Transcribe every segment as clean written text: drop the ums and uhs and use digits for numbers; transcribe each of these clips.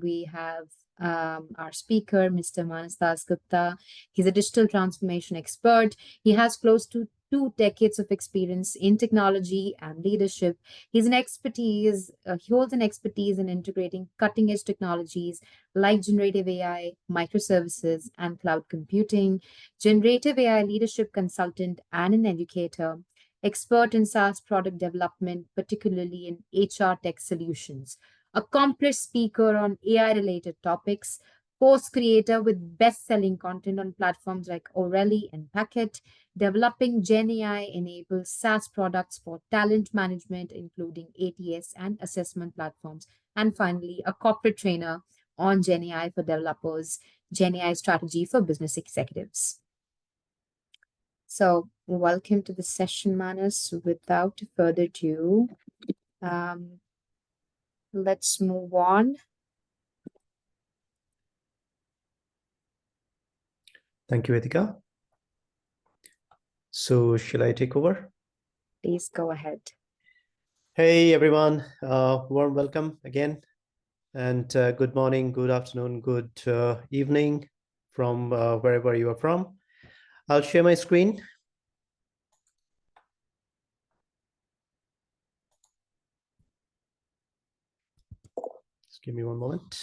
we have our speaker, Mr. Manas Das Gupta. He's a digital transformation expert. He has close to 2 decades of experience in technology and leadership. He holds an expertise in integrating cutting edge technologies like generative AI, microservices, and cloud computing, generative AI leadership consultant, and an educator, expert in SaaS product development, particularly in HR tech solutions, accomplished speaker on AI related topics, course creator with best selling content on platforms like O'Reilly and Packet, developing Gen AI enabled SaaS products for talent management, including ATS and assessment platforms, and finally, a corporate trainer on Gen AI for developers, Gen AI strategy for business executives. So, welcome to the session, Manas. Without further ado, let's move on. Thank you, Etika. So, shall I take over? Please go ahead. Hey, everyone. Warm welcome again. And good morning, good afternoon, good evening from wherever you are from. I'll share my screen. Just give me one moment.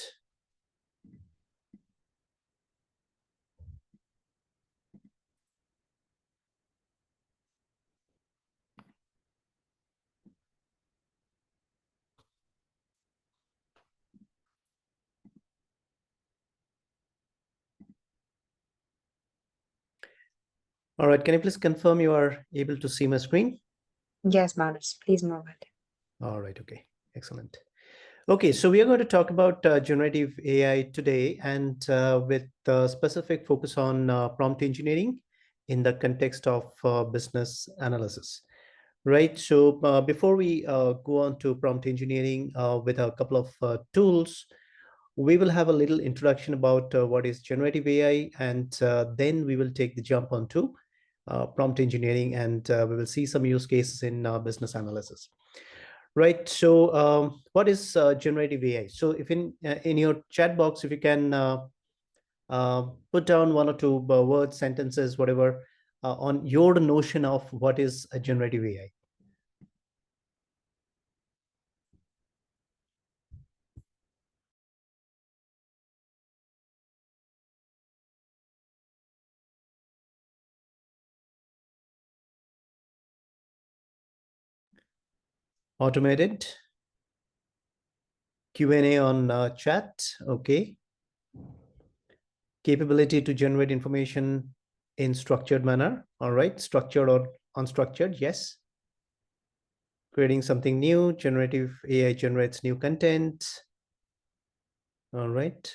All right, can you please confirm you are able to see my screen? Yes, Manas, please move it. All right, okay, excellent. Okay, so we are going to talk about generative AI today, and with specific focus on prompt engineering in the context of business analysis. Right, so before we go on to prompt engineering with a couple of tools, we will have a little introduction about what is generative AI, and then we will take the jump onto prompt engineering, and we will see some use cases in business analysis. Right. So what is generative AI? So if in your chat box, if you can put down one or two words, sentences, whatever, on your notion of what is a generative AI. Automated Q&A on chat. Okay. Capability to generate information in structured manner. All right. Structured or unstructured. Yes. Creating something new. Generative AI generates new content. All right.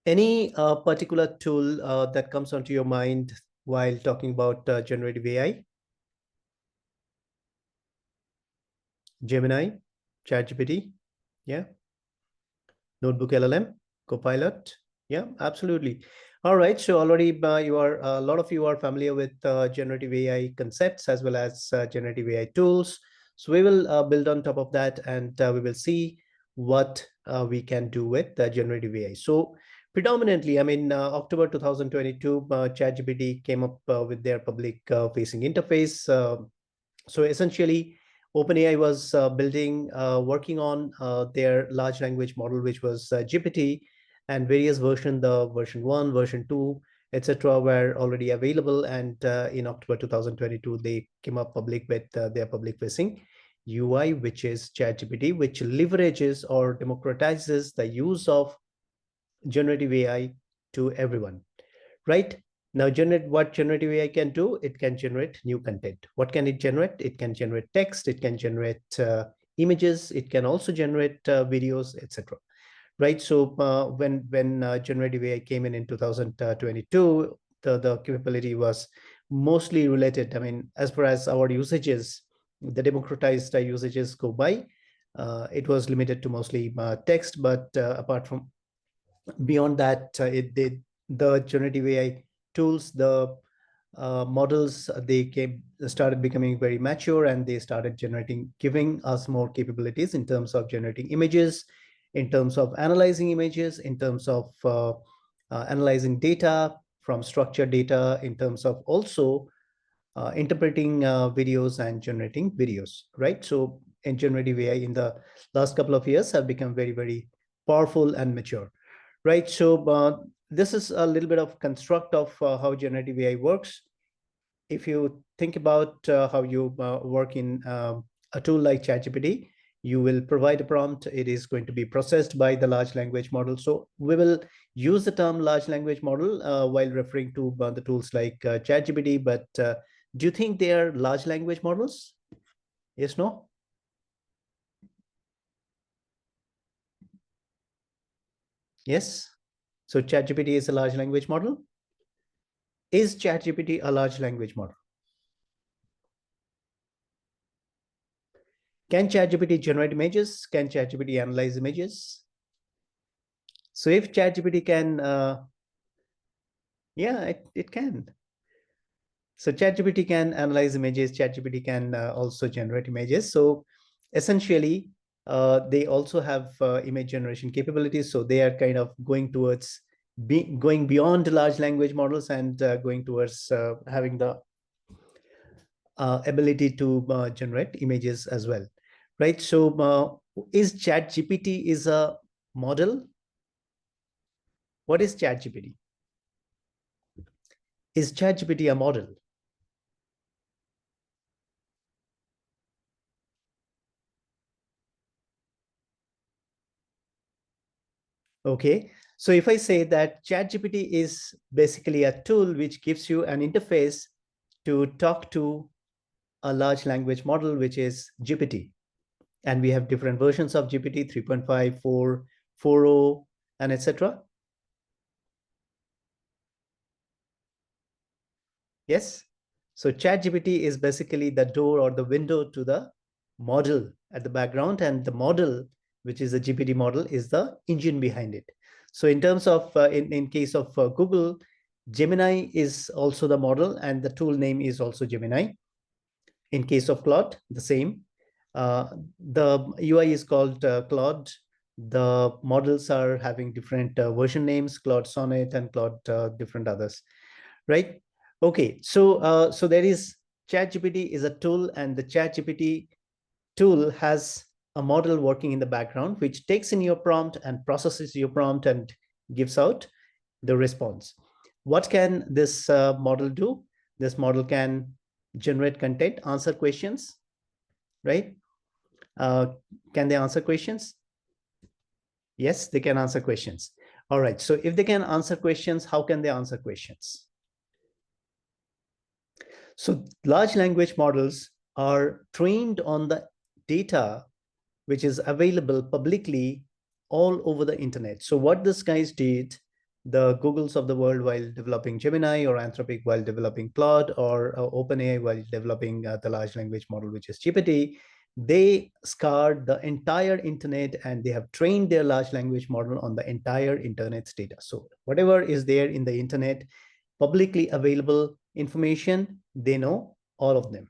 Any particular tool that comes onto your mind while talking about generative AI? Gemini, ChatGPT, yeah. Notebook LLM, Copilot, yeah, absolutely. All right, so already a lot of you are familiar with generative AI concepts as well as generative AI tools. So we will build on top of that, and we will see what we can do with generative AI. So predominantly, I mean, October 2022, ChatGPT came up with their public facing interface. So essentially, OpenAI was working on their large language model, which was GPT, and various versions, the version 1, version 2, etc., were already available. And in October 2022, they came up public with their public facing UI, which is ChatGPT, which leverages or democratizes the use of generative AI to everyone, right? Now, what generative AI can do, it can generate new content. What can it generate? It can generate text, it can generate images, it can also generate videos, etc. Right? So when generative AI came in 2022, the capability was mostly related. I mean, as far as our usages, the democratized usages go by, it was limited to mostly text, but apart from beyond that, the generative AI tools, the models, they started becoming very mature, and they started giving us more capabilities in terms of generating images, in terms of analyzing images, in terms of analyzing data from structured data, in terms of also interpreting videos and generating videos, right? So in generative AI in the last couple of years have become very, very powerful and mature, right? So this is a little bit of construct of how generative AI works. If you think about how you work in a tool like ChatGPT, you will provide a prompt. It is going to be processed by the large language model. So we will use the term large language model while referring to the tools like ChatGPT. But do you think they are large language models? Yes, no? Yes. So ChatGPT is a large language model. Is ChatGPT a large language model? Can ChatGPT generate images? Can ChatGPT analyze images? So if ChatGPT can, yeah, it can. So ChatGPT can analyze images. ChatGPT can also generate images. So essentially, they also have image generation capabilities. So they are kind of going towards going beyond large language models and going towards having the ability to generate images as well, right? So is ChatGPT is a model? What is ChatGPT? Is ChatGPT a model? Okay, so if I say that ChatGPT is basically a tool which gives you an interface to talk to a large language model, which is GPT. And we have different versions of GPT, 3.5, 4, 4.0, and etc. Yes. So ChatGPT is basically the door or the window to the model at the background, and the model, which is the GPT model, is the engine behind it. So in terms of, in case of Google, Gemini is also the model, and the tool name is also Gemini. In case of Claude, the same. The UI is called Claude. The models are having different version names, Claude Sonnet and Claude different others, right? Okay, so there is ChatGPT is a tool, and the ChatGPT tool has a model working in the background, which takes in your prompt and processes your prompt and gives out the response. What can this model do? This model can generate content, answer questions, right? Can they answer questions? Yes, they can answer questions. All right, so if they can answer questions, how can they answer questions? So large language models are trained on the data which is available publicly all over the internet. So what these guys did, the Googles of the world while developing Gemini, or Anthropic while developing Claude, or OpenAI while developing the large language model, which is GPT, they scoured the entire internet and they have trained their large language model on the entire internet's data. So whatever is there in the internet, publicly available information, they know all of them,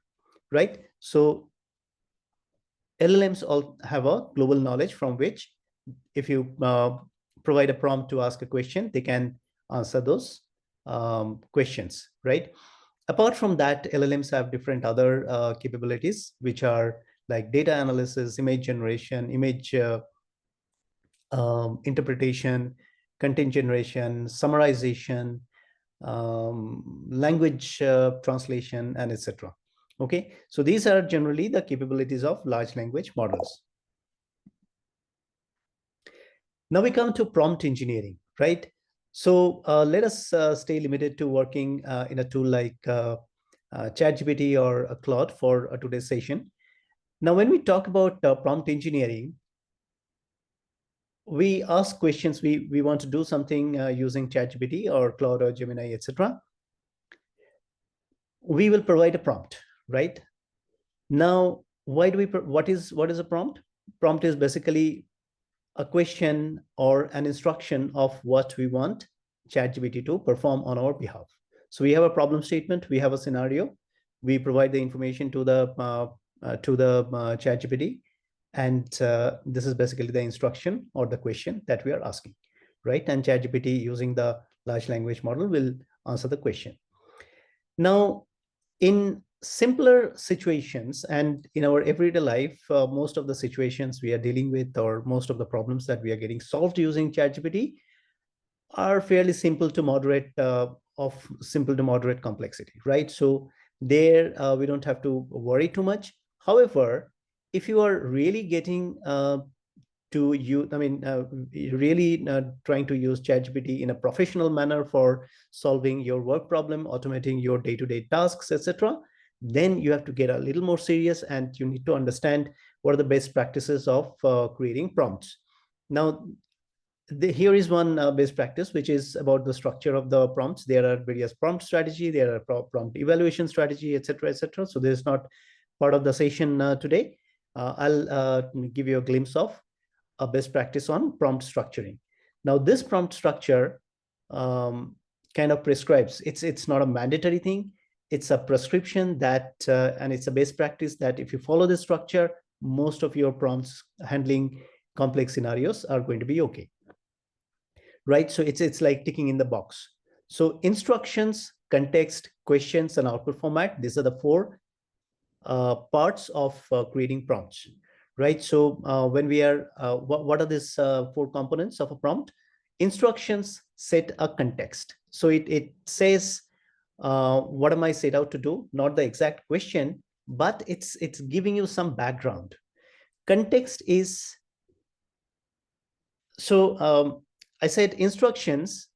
right? So LLMs all have a global knowledge from which, if you provide a prompt to ask a question, they can answer those questions, right? Apart from that, LLMs have different other capabilities, which are like data analysis, image generation, image interpretation, content generation, summarization, language translation, and etc. Okay, so these are generally the capabilities of large language models. Now we come to prompt engineering, right? So let us stay limited to working in a tool like ChatGPT or a Claude for today's session. Now, when we talk about prompt engineering, we ask questions. We want to do something using ChatGPT or Claude or Gemini, etc. We will provide a prompt, right? Now, why do we? What is a prompt? Prompt is basically a question or an instruction of what we want ChatGPT to perform on our behalf. So we have a problem statement, we have a scenario, we provide the information to the ChatGPT, And this is basically the instruction or the question that we are asking, right? And ChatGPT using the large language model will answer the question. Now, in simpler situations and in our everyday life, most of the situations we are dealing with, or most of the problems that we are getting solved using ChatGPT, are fairly simple to moderate, of simple to moderate complexity, right? So there we don't have to worry too much. However, if you are really getting to use, really trying to use ChatGPT in a professional manner for solving your work problem, automating your day-to-day tasks, etc., then you have to get a little more serious, and you need to understand what are the best practices of creating prompts. Now, here is one best practice, which is about the structure of the prompts. There are various prompt strategy, there are prompt evaluation strategy, etc., etc. So this is not part of the session today. I'll give you a glimpse of a best practice on prompt structuring. Now, this prompt structure kind of prescribes, it's not a mandatory thing, it's a prescription that, and it's a best practice that if you follow this structure, most of your prompts handling complex scenarios are going to be okay. Right? So it's like ticking in the box. So instructions, context, questions, and output format, these are the four parts of creating prompts, right? So when we are, what are these four components of a prompt? Instructions set a context. So it says, what am I set out to do? Not the exact question, but it's giving you some background. Context is, so I said instructions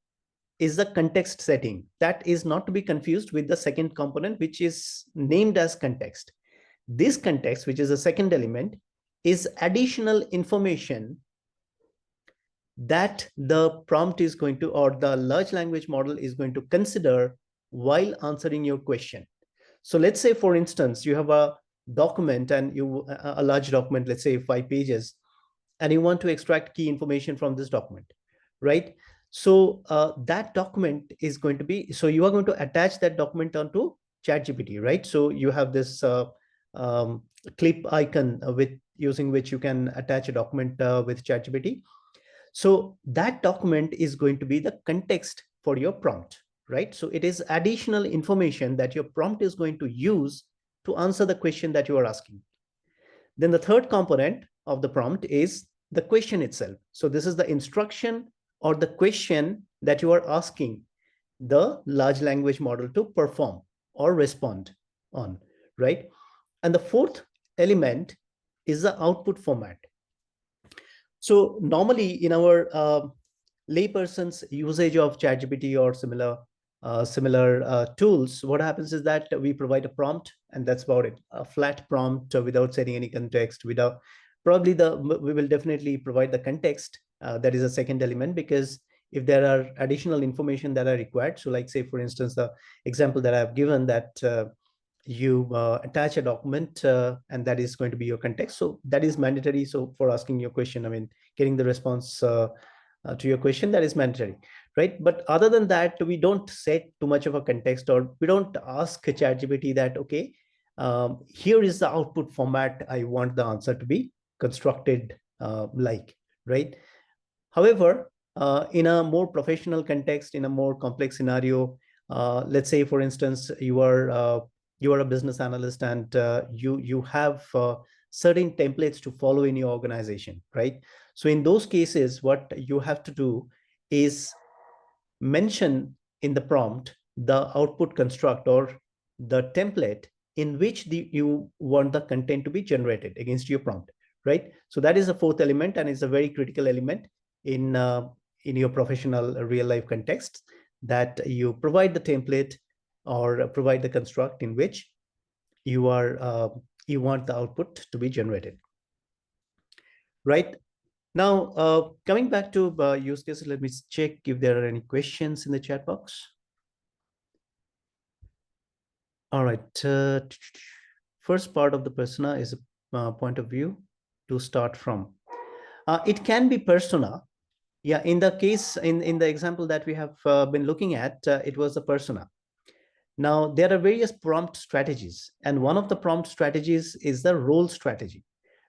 is the context setting. That is not to be confused with the second component, which is named as context. This context, which is the second element, is additional information that the prompt is going to, or the large language model is going to consider while answering your question. So let's say, for instance, you have a document, and a large document, let's say 5 pages, and you want to extract key information from this document, right? So that document is going to be, so you are going to attach that document onto ChatGPT, right? So you have this clip icon with using which you can attach a document with ChatGPT. So that document is going to be the context for your prompt, right? So it is additional information that your prompt is going to use to answer the question that you are asking. Then the third component of the prompt is the question itself. So this is the instruction or the question that you are asking the large language model to perform or respond on, right? And the fourth element is the output format. So normally in our layperson's usage of ChatGPT or similar tools, what happens is that we provide a prompt, and that's about it. A flat prompt without setting any context. Without probably we will definitely provide the context. That is a second element, because if there are additional information that are required, so like say for instance the example that I've given, that you attach a document and that is going to be your context. So that is mandatory. So for asking your question, I mean, getting the response to your question, that is mandatory, right? But other than that, we don't set too much of a context, or we don't ask ChatGPT that, okay, here is the output format I want the answer to be constructed like, right? However, in a more professional context, in a more complex scenario, let's say for instance you are a business analyst, and you have certain templates to follow in your organization, right? So in those cases, what you have to do is mention in the prompt the output construct or the template in which you want the content to be generated against your prompt, right? So that is the fourth element, and it's a very critical element in your professional real life context, that you provide the template or provide the construct in which you want the output to be generated, right? Now, coming back to use cases, let me check if there are any questions in the chat box. All right. First part of the persona is a point of view to start from. It can be persona. Yeah, in the case, in the example that we have been looking at, it was a persona. Now, there are various prompt strategies, and one of the prompt strategies is the role strategy,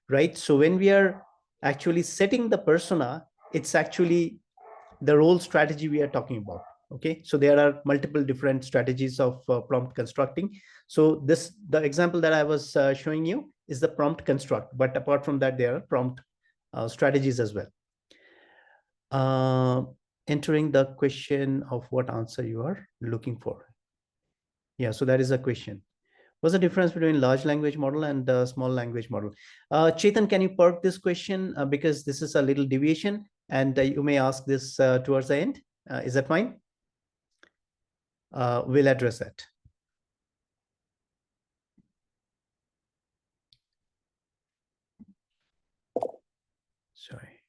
right? So when we are actually setting the persona, it's actually the role strategy we are talking about. Okay, so there are multiple different strategies of prompt constructing. So the example that I was showing you is the prompt construct, but apart from that, there are prompt strategies as well. Entering the question of what answer you are looking for. Yeah, so that is a question. What's the difference between large language model and small language model? Chetan, can you park this question because this is a little deviation, and you may ask this towards the end. Is that fine? We'll address that. Sorry.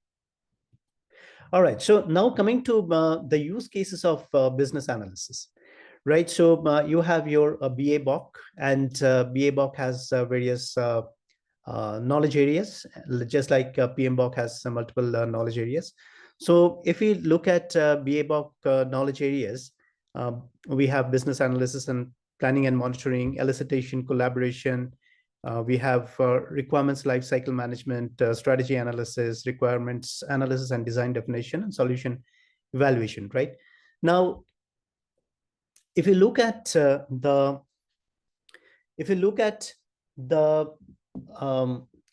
All right. So now coming to the use cases of business analysis, right? So you have your BA BOC, and BA BOC has various knowledge areas, just like PMBOK has multiple knowledge areas. So if we look at BA-BOK knowledge areas, we have business analysis and planning and monitoring, elicitation, collaboration. We have requirements lifecycle management, strategy analysis, requirements analysis and design definition, and solution evaluation, right? Now, if you look at the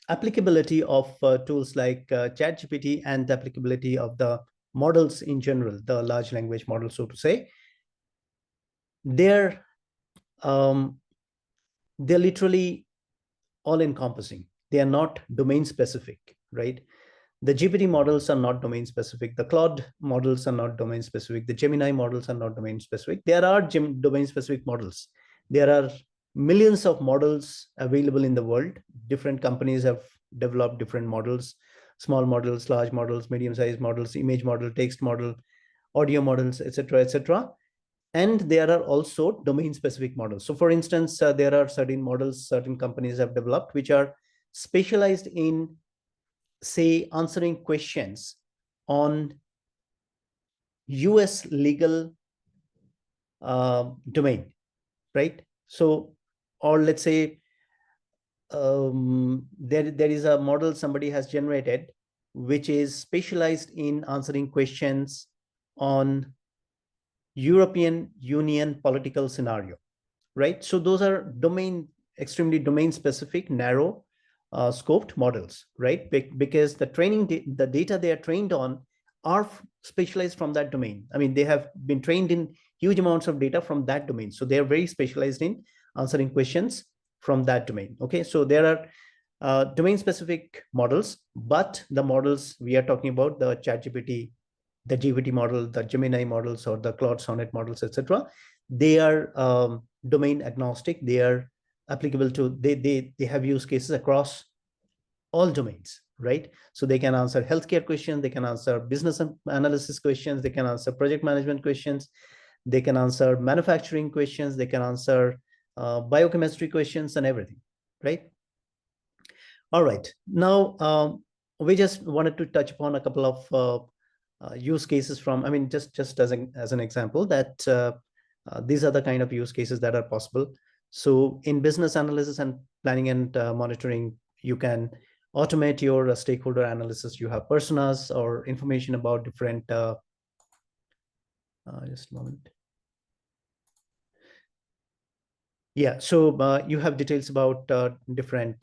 applicability of tools like ChatGPT and the applicability of the models in general, the large language models, so to say, they're literally all-encompassing. They are not domain-specific, right? The GPT models are not domain-specific. The Claude models are not domain-specific. The Gemini models are not domain-specific. There are domain-specific models. There are millions of models available in the world. Different companies have developed different models, small models, large models, medium-sized models, image model, text model, audio models, etc., etc. And there are also domain-specific models. So for instance, there are certain models certain companies have developed which are specialized in, say, answering questions on US legal domain, right? So, or let's say there is a model somebody has generated which is specialized in answering questions on European Union political scenario, right? So those are extremely domain specific, narrow scoped models, right? Because the data they are trained on are specialized from that domain. I mean, they have been trained in huge amounts of data from that domain. So they are very specialized in answering questions from that domain. Okay, so there are domain specific models, but the models we are talking about, the ChatGPT, the GPT model, the Gemini models, or the Claude Sonnet models, etc., they are domain agnostic. They are applicable to, they have use cases across all domains, right? So they can answer healthcare questions, they can answer business analysis questions, they can answer project management questions, they can answer manufacturing questions, they can answer biochemistry questions and everything, right? All right. Now, we just wanted to touch upon a couple of use cases from, I mean, just as an example that these are the kind of use cases that are possible. So in business analysis and planning and monitoring, you can automate your stakeholder analysis. You have personas or information about different, just a moment. Yeah, so you have details about different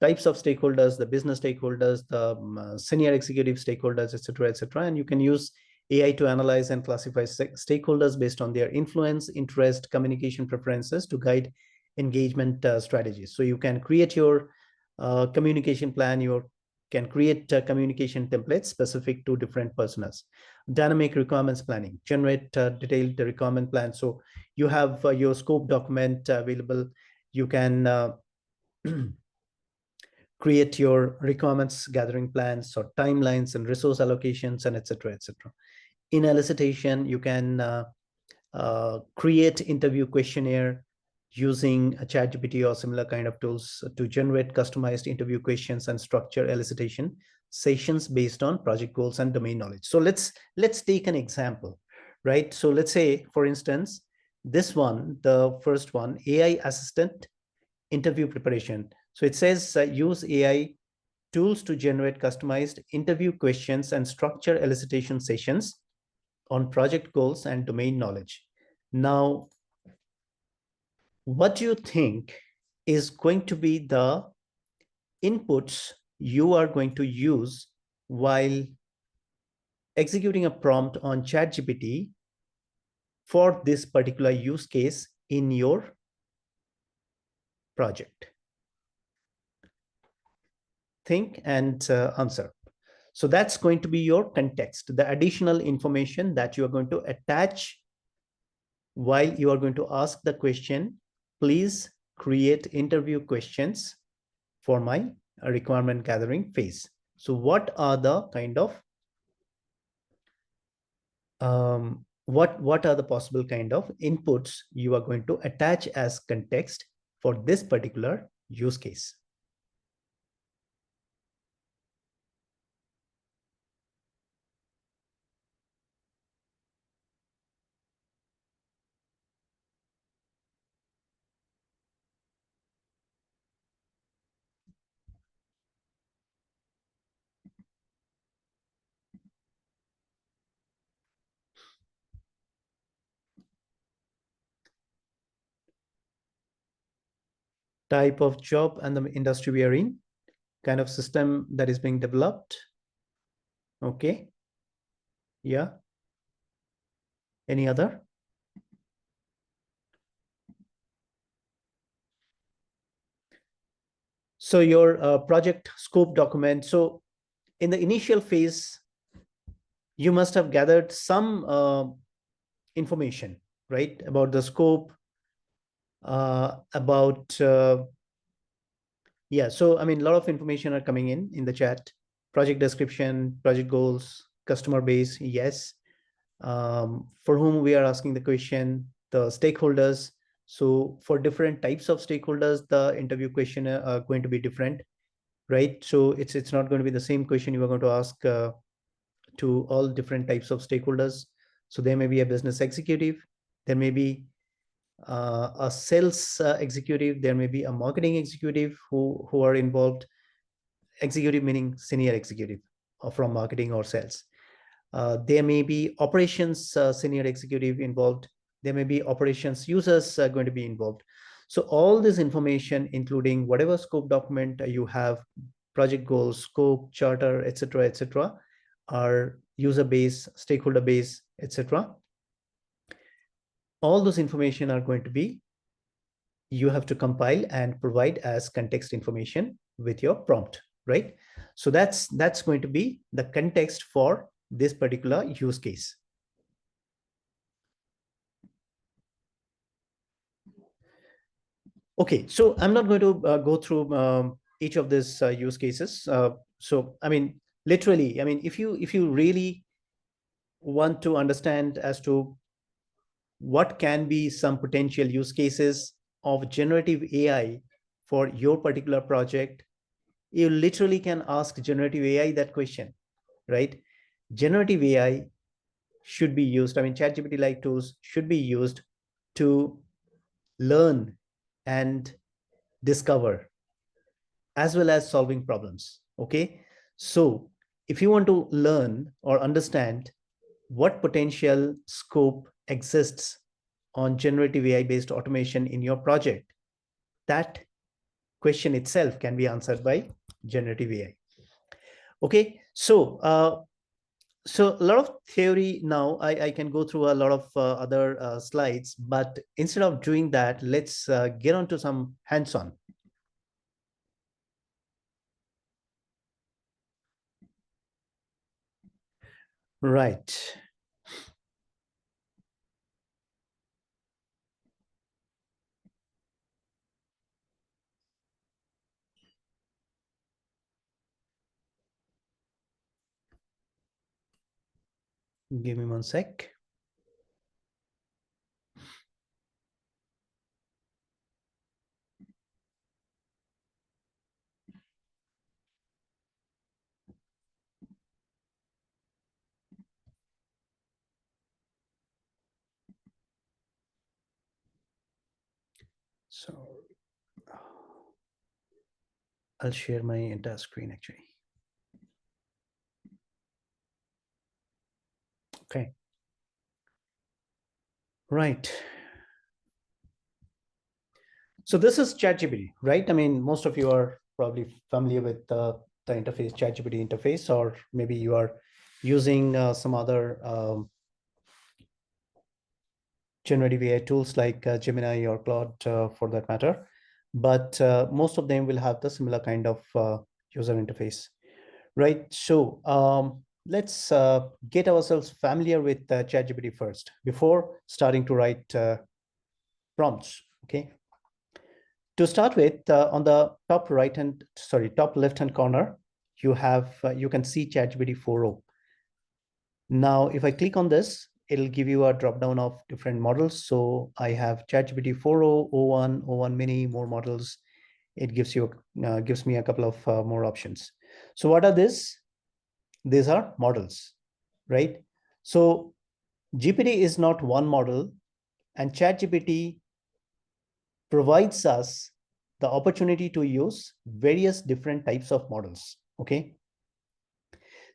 types of stakeholders, the business stakeholders, the senior executive stakeholders, etc., etc. And you can use AI to analyze and classify stakeholders based on their influence, interest, communication preferences to guide engagement strategies. So you can create your communication plan, you can create communication templates specific to different personas. Dynamic requirements planning, generate detailed requirement plan. So you have your scope document available. You can create your requirements gathering plans or timelines and resource allocations and etc., etc. In elicitation, you can create interview questionnaire using a ChatGPT or similar kind of tools to generate customized interview questions and structure elicitation sessions based on project goals and domain knowledge. So let's take an example, right? So let's say, for instance, this one, the first one, AI assistant interview preparation. So it says use AI tools to generate customized interview questions and structure elicitation sessions on project goals and domain knowledge. Now, what do you think is going to be the inputs you are going to use while executing a prompt on ChatGPT for this particular use case in your project? Think and answer. So that's going to be your context, the additional information that you are going to attach while you are going to ask the question. Please create interview questions for my requirement gathering phase. So what are the kind of what are the possible kind of inputs you are going to attach as context for this particular use case? Type of job and the industry we are in, kind of system that is being developed. Okay. Yeah. Any other? So your project scope document. So in the initial phase, you must have gathered some information, right, about the scope, about yeah. So I mean, a lot of information are coming in the chat. Project description, project goals, customer base. Yes. For whom we are asking the question, the stakeholders. So for different types of stakeholders, the interview question are going to be different, right? So it's not going to be the same question you are going to ask to all different types of stakeholders. So there may be a business executive, there may be a sales executive, there may be a marketing executive who are involved. Executive meaning senior executive from marketing or sales. There may be operations senior executive involved. There may be operations users going to be involved. So all this information, including whatever scope document you have, project goals, scope, charter, etc., our user base, stakeholder base, etc. All those information are going to be, you have to compile and provide as context information with your prompt, right? So that's going to be the context for this particular use case. Okay, so I'm not going to go through each of these use cases. So I mean, literally, I mean, if you really want to understand as to what can be some potential use cases of generative AI for your particular project, you literally can ask generative AI that question, right? Generative AI should be used, I mean, ChatGPT like tools should be used to learn and discover as well as solving problems. Okay. So if you want to learn or understand what potential scope exists on generative AI based automation in your project, that question itself can be answered by generative AI. Okay. So a lot of theory now. I can go through a lot of other slides, but instead of doing that, let's get on to some hands-on. Right. Give me one sec. So I'll share my entire screen actually. Okay. Right. So this is ChatGPT, right? I mean, most of you are probably familiar with the interface, ChatGPT interface, or maybe you are using some other generative AI tools like Gemini or Claude for that matter. But most of them will have the similar kind of user interface, right? So let's get ourselves familiar with ChatGPT first before starting to write prompts, okay? To start with, on the top top left-hand corner, you have you can see ChatGPT 4.0. Now, if I click on this, it'll give you a drop down of different models. So I have ChatGPT 4.0, O1, O1 Mini, more models. It gives me a couple of more options. So what are these? These are models, right? So GPT is not one model, and ChatGPT provides us the opportunity to use various different types of models, okay?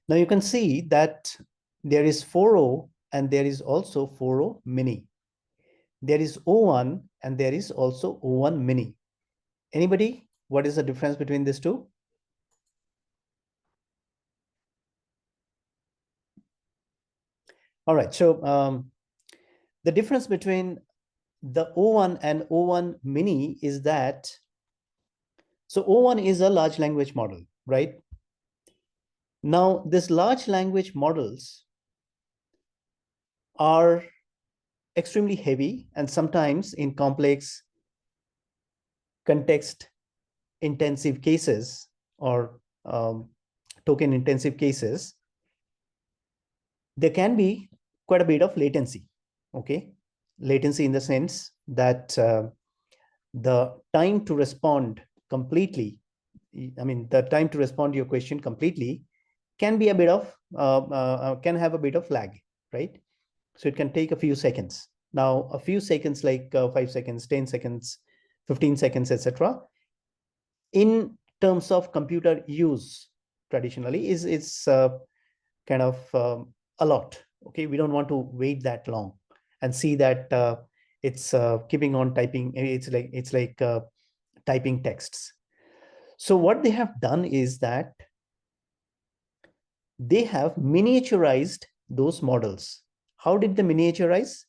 Now you can see that there is 4.0 and there is also 4.0 mini. There is O1 and there is also O1 mini. Anybody, what is the difference between these two? All right, so the difference between the O1 and O1 mini is that, so O1 is a large language model, right? Now, these large language models are extremely heavy and sometimes in complex context intensive cases or token intensive cases, there can be quite a bit of latency, okay? Latency in the sense that the time to respond completely, I mean, the time to respond to your question completely can be a bit of, can have a bit of lag, right? So it can take a few seconds. Now, a few seconds like 5 seconds, 10 seconds, 15 seconds, etc. in terms of computer use traditionally is kind of a lot. Okay, we don't want to wait that long and see that it's keeping on typing. It's like typing texts. So what they have done is that they have miniaturized those models. How did they miniaturize?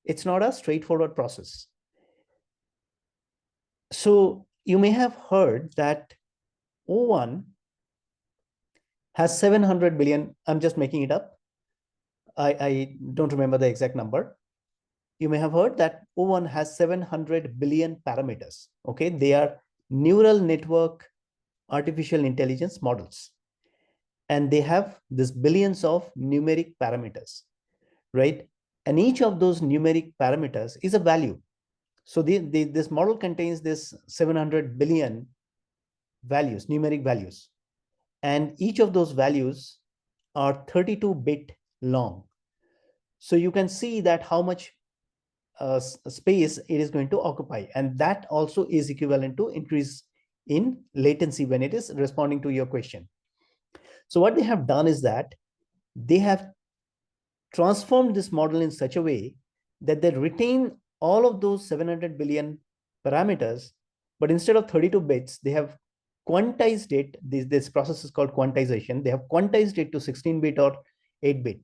It's not a straightforward process. So you may have heard that O1 has 700 billion. I'm just making it up. I don't remember the exact number. You may have heard that O1 has 700 billion parameters. Okay, they are neural network artificial intelligence models. And they have this billions of numeric parameters, right? And each of those numeric parameters is a value. So this model contains this 700 billion values, numeric values. And each of those values are 32-bit long. So you can see that how much space it is going to occupy. And that also is equivalent to increase in latency when it is responding to your question. So what they have done is that they have transformed this model in such a way that they retain all of those 700 billion parameters, but instead of 32 bits, they have quantized it. This process is called quantization. They have quantized it to 16-bit or 8-bit.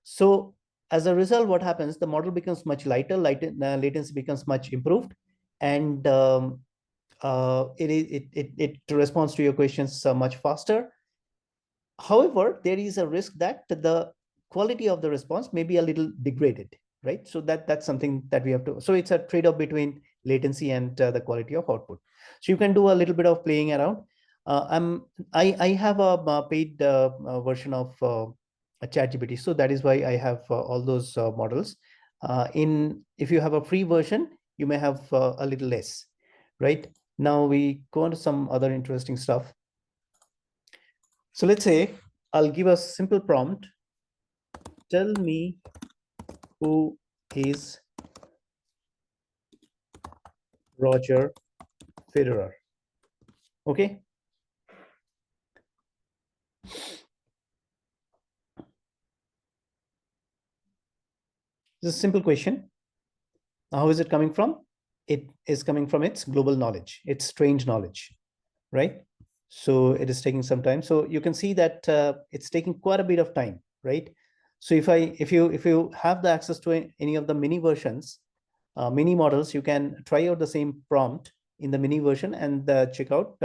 So as a result, what happens? The model becomes much lighter, latency becomes much improved, and it responds to your questions much faster. However, there is a risk that the quality of the response may be a little degraded, right? So that's something that we have to. So it's a trade-off between latency and the quality of output. So you can do a little bit of playing around. I have a paid version of a ChatGPT, so that is why I have all those models. If you have a free version, you may have a little less, right? Now we go on to some other interesting stuff. So let's say I'll give a simple prompt. Tell me who is Roger Federer. Okay. It's a simple question. How is it coming from? It is coming from its global knowledge, its trained knowledge, right? So it is taking some time. So you can see that it's taking quite a bit of time, right? So if you have the access to any of the mini versions, mini models, you can try out the same prompt in the mini version and check out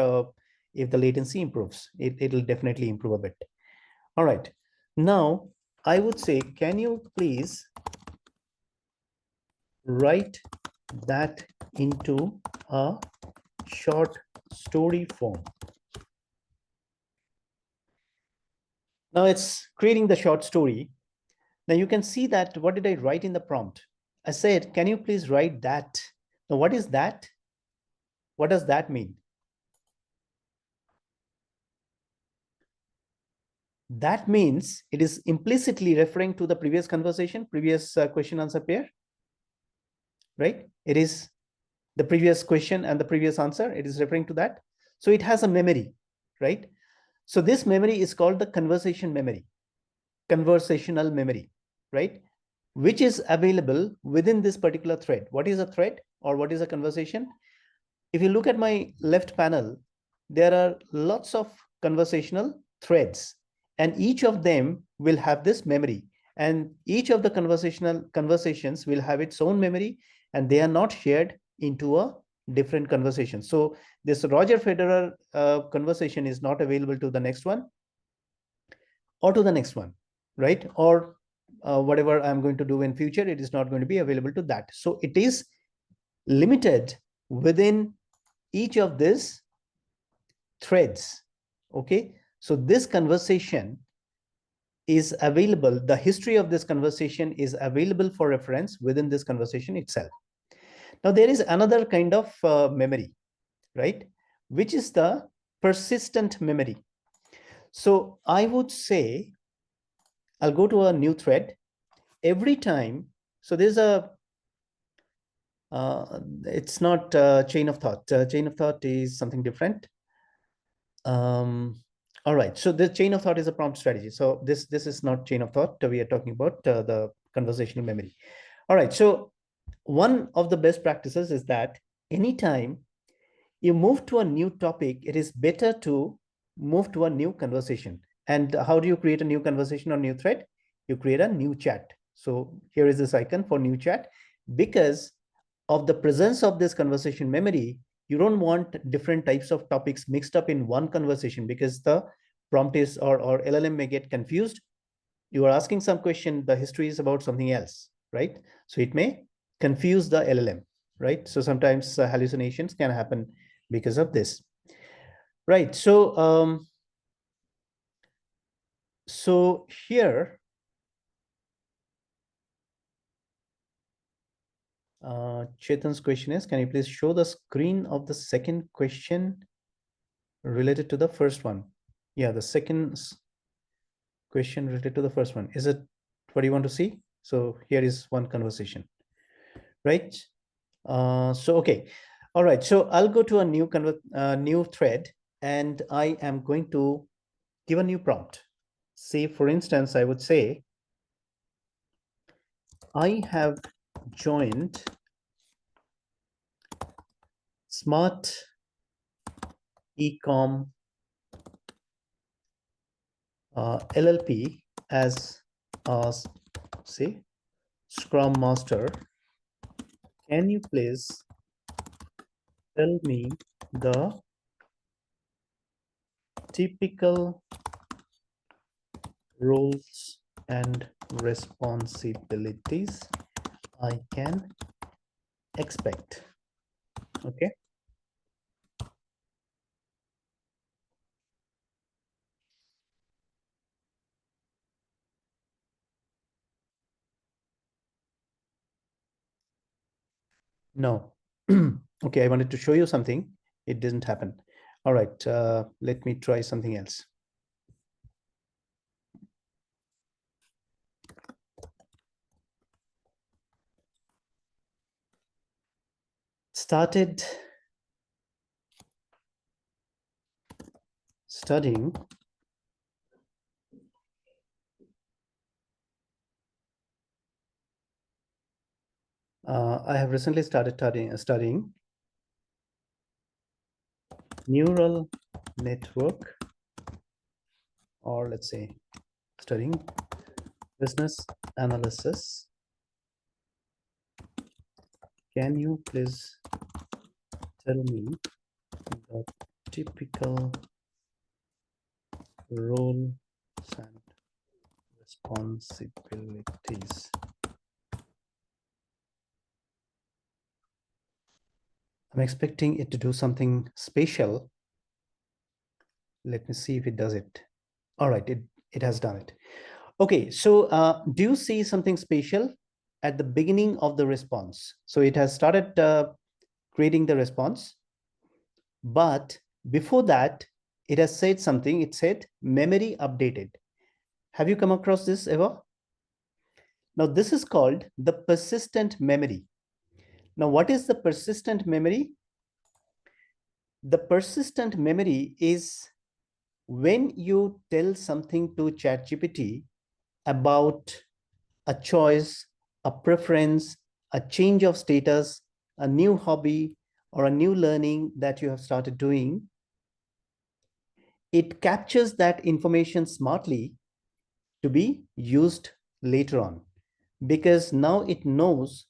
if the latency improves. It'll definitely improve a bit. All right. Now, I would say, can you please write that into a short story form? Now it's creating the short story. Now you can see that what did I write in the prompt? I said, can you please write that? Now what is that? What does that mean? That means it is implicitly referring to the previous conversation, previous question answer pair, right? It is the previous question and the previous answer. It is referring to that. So it has a memory, right? So this memory is called the conversation memory, conversational memory, right? Which is available within this particular thread. What is a thread or what is a conversation? If you look at my left panel, there are lots of conversational threads, and each of them will have this memory, and each of the conversations will have its own memory, and they are not shared into a different conversation. So this Roger Federer conversation is not available to the next one or to the next one, right? Or whatever I'm going to do in future, it is not going to be available to that. So it is limited within each of these threads. Okay, so this conversation is available, the history of this conversation is available for reference within this conversation itself. Now there is another kind of memory, right, which is the persistent memory. So I would say I'll go to a new thread every time. So there's a it's not chain of thought. Chain of thought is something different. All right, so the chain of thought is a prompt strategy. So this is not chain of thought. We are talking about the conversational memory. All right, so one of the best practices is that anytime you move to a new topic, it is better to move to a new conversation. And how do you create a new conversation or new thread? You create a new chat. So here is this icon for new chat. Because of the presence of this conversation memory, you don't want different types of topics mixed up in one conversation, because the prompt is or LLM may get confused. You are asking some question, the history is about something else, right? So it may confuse the LLM, right? So sometimes hallucinations can happen because of this, right? So here, Chetan's question is, can you please show the screen of the second question related to the first one? Yeah, the second question related to the first one. Is it what you want to see? So here is one conversation, right? Okay. All right. So I'll go to a new thread, and I am going to give a new prompt. Say, for instance, I would say, I have joined Smart Ecom LLP as say Scrum Master. Can you please tell me the typical roles and responsibilities I can expect? Okay. No. Okay, I wanted to show you something. It didn't happen. All right, let me try something else. Started studying I have recently started studying neural network, or let's say studying business analysis. Can you please tell me the typical roles and responsibilities? I'm expecting it to do something special. Let me see if it does it. All right, it has done it. Okay, so do you see something special at the beginning of the response? So it has started creating the response, but before that, it has said something. It said memory updated. Have you come across this ever? Now, this is called the persistent memory. Now, what is the persistent memory? The persistent memory is when you tell something to ChatGPT about a choice, a preference, a change of status, a new hobby, or a new learning that you have started doing, it captures that information smartly to be used later on, because now it knows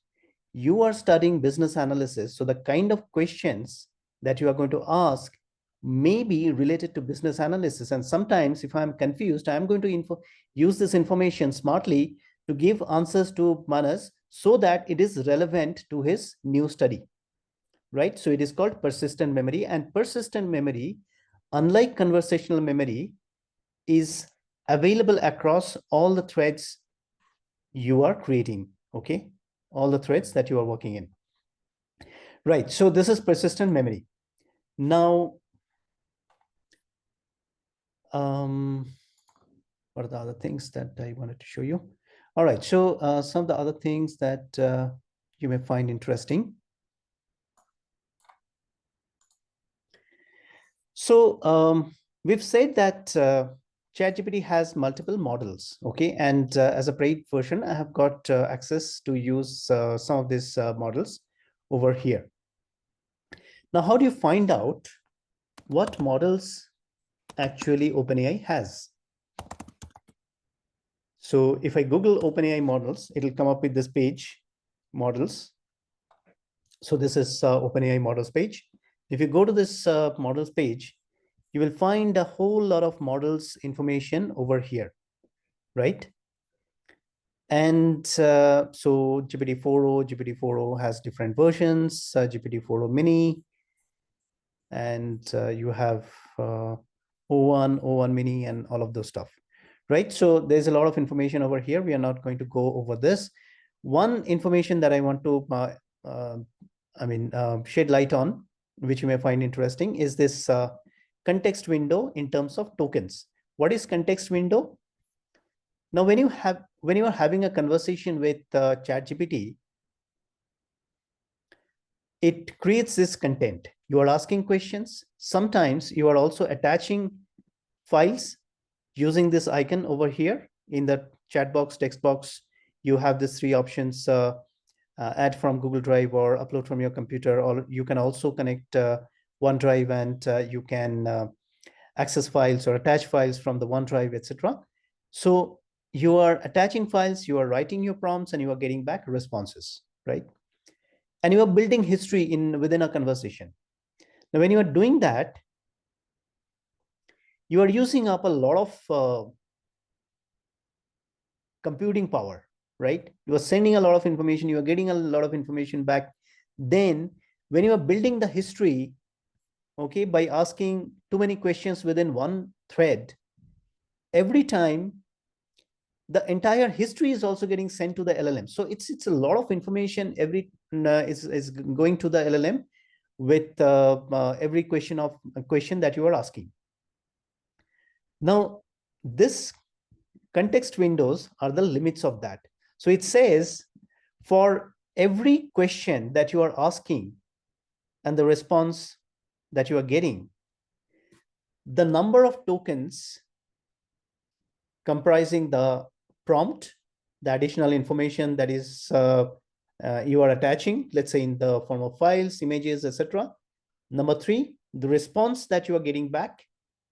you are studying business analysis. So the kind of questions that you are going to ask may be related to business analysis. And sometimes if I'm confused, I'm going to use this information smartly to give answers to Manas so that it is relevant to his new study, right? So it is called persistent memory. And persistent memory, unlike conversational memory, is available across all the threads you are creating, okay? All the threads that you are working in. Right, so this is persistent memory. Now, what are the other things that I wanted to show you? All right, so some of the other things that you may find interesting. So we've said that ChatGPT has multiple models, okay? And as a paid version, I have got access to use some of these models over here. Now, how do you find out what models actually OpenAI has? So if I Google OpenAI models, it'll come up with this page, models. So this is OpenAI models page. If you go to this models page, you will find a whole lot of models information over here, right? And so GPT-4o, GPT-4o has different versions, GPT-4o mini, and you have O1, O1 mini, and all of those stuff, right? So there's a lot of information over here. We are not going to go over this. One information that I want to, shed light on, which you may find interesting, is this context window in terms of tokens. What is context window? Now, when you are having a conversation with ChatGPT, it creates this content. You are asking questions. Sometimes you are also attaching files using this icon over here in the chat box, text box. You have these three options, add from Google Drive or upload from your computer, or you can also connect OneDrive and you can access files or attach files from the OneDrive, etc. So you are attaching files, you are writing your prompts, and you are getting back responses, right? And you are building history within a conversation. Now, when you are doing that, you are using up a lot of computing power, right? You are sending a lot of information, you are getting a lot of information back. Then when you are building the history, okay, by asking too many questions within one thread, every time the entire history is also getting sent to the LLM. So it's a lot of information is going to the LLM with every question that you are asking. Now, this context windows are the limits of that. So it says for every question that you are asking and the response that you are getting, the number of tokens comprising the prompt, the additional information that is you are attaching, let's say in the form of files, images, etc. Number 3, the response that you are getting back,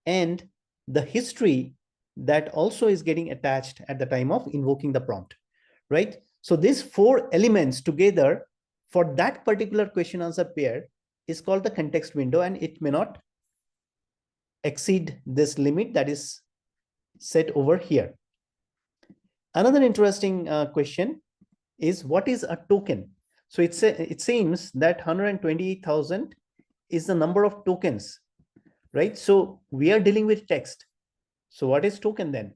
and the history that also is getting attached at the time of invoking the prompt, right? So these 4 elements together for that particular question answer pair is called the context window, and it may not exceed this limit that is set over here. Another interesting question is, what is a token? So it seems that 128,000 is the number of tokens, right? So we are dealing with text. So what is token then?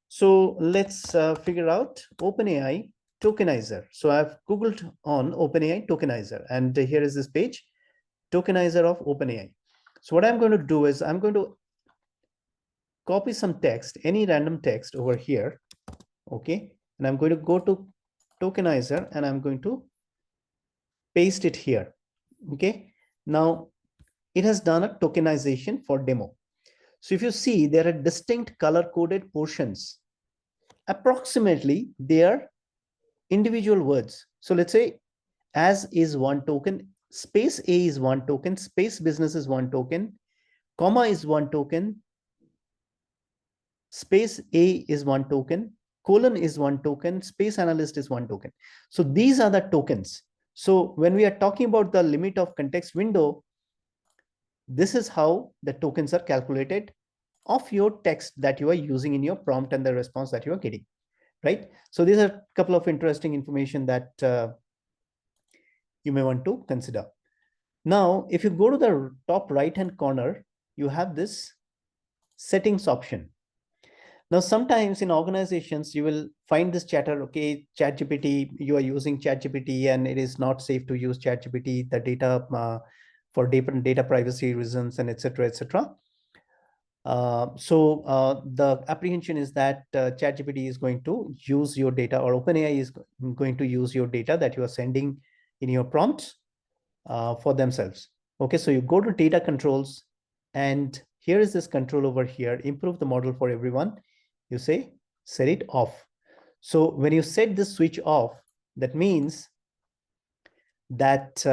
So let's figure out OpenAI tokenizer. So I've Googled on OpenAI tokenizer, and here is this page, tokenizer of OpenAI. So what I'm going to do is I'm going to copy some text, any random text over here, okay? And I'm going to go to tokenizer and I'm going to paste it here, okay? Now it has done a tokenization for demo. So if you see, there are distinct color-coded portions. Approximately, they are individual words. So let's say as is 1 token, space A is 1 token, space business is 1 token, comma is 1 token, space A is 1 token, colon is 1 token, space analyst is 1 token. So these are the tokens. So when we are talking about the limit of context window, this is how the tokens are calculated of your text that you are using in your prompt and the response that you are getting, right? So these are a couple of interesting information that you may want to consider. Now, if you go to the top right-hand corner, you have this settings option. Now, sometimes in organizations, you will find this chatter, okay, ChatGPT, you are using ChatGPT and it is not safe to use ChatGPT, the data for data privacy reasons and etc. etc. The apprehension is that ChatGPT is going to use your data, or OpenAI is going to use your data that you are sending in your prompts for themselves. Okay, so you go to data controls, and here is this control over here, improve the model for everyone. You say set it off. So when you set this switch off, that means that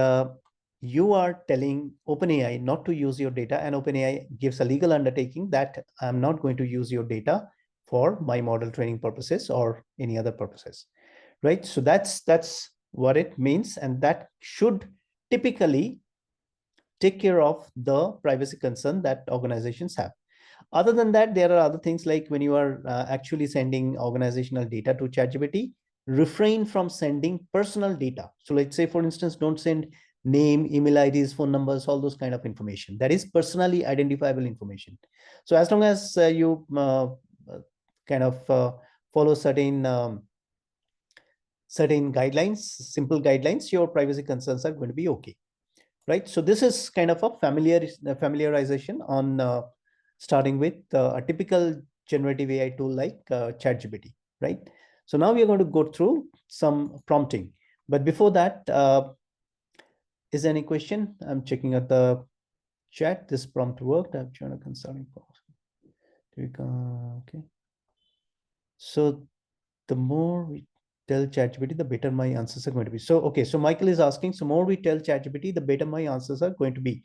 you are telling OpenAI not to use your data, and OpenAI gives a legal undertaking that I'm not going to use your data for my model training purposes or any other purposes, right? So that's what it means, and that should typically take care of the privacy concern that organizations have. Other than that, there are other things like when you are actually sending organizational data to ChatGPT, refrain from sending personal data. So let's say, for instance, don't send name, email IDs, phone numbers, all those kind of information. That is personally identifiable information. So as long as you kind of follow certain guidelines, simple guidelines, your privacy concerns are going to be okay, right? So this is kind of a familiarization on starting with a typical generative AI tool like ChatGPT, right? So now we are going to go through some prompting. But before that, is there any question? I'm checking at the chat. This prompt worked. I've joined a consulting process. Okay. So the more we tell ChatGPT, the better my answers are going to be. So, okay. So Michael is asking, so more we tell ChatGPT, the better my answers are going to be.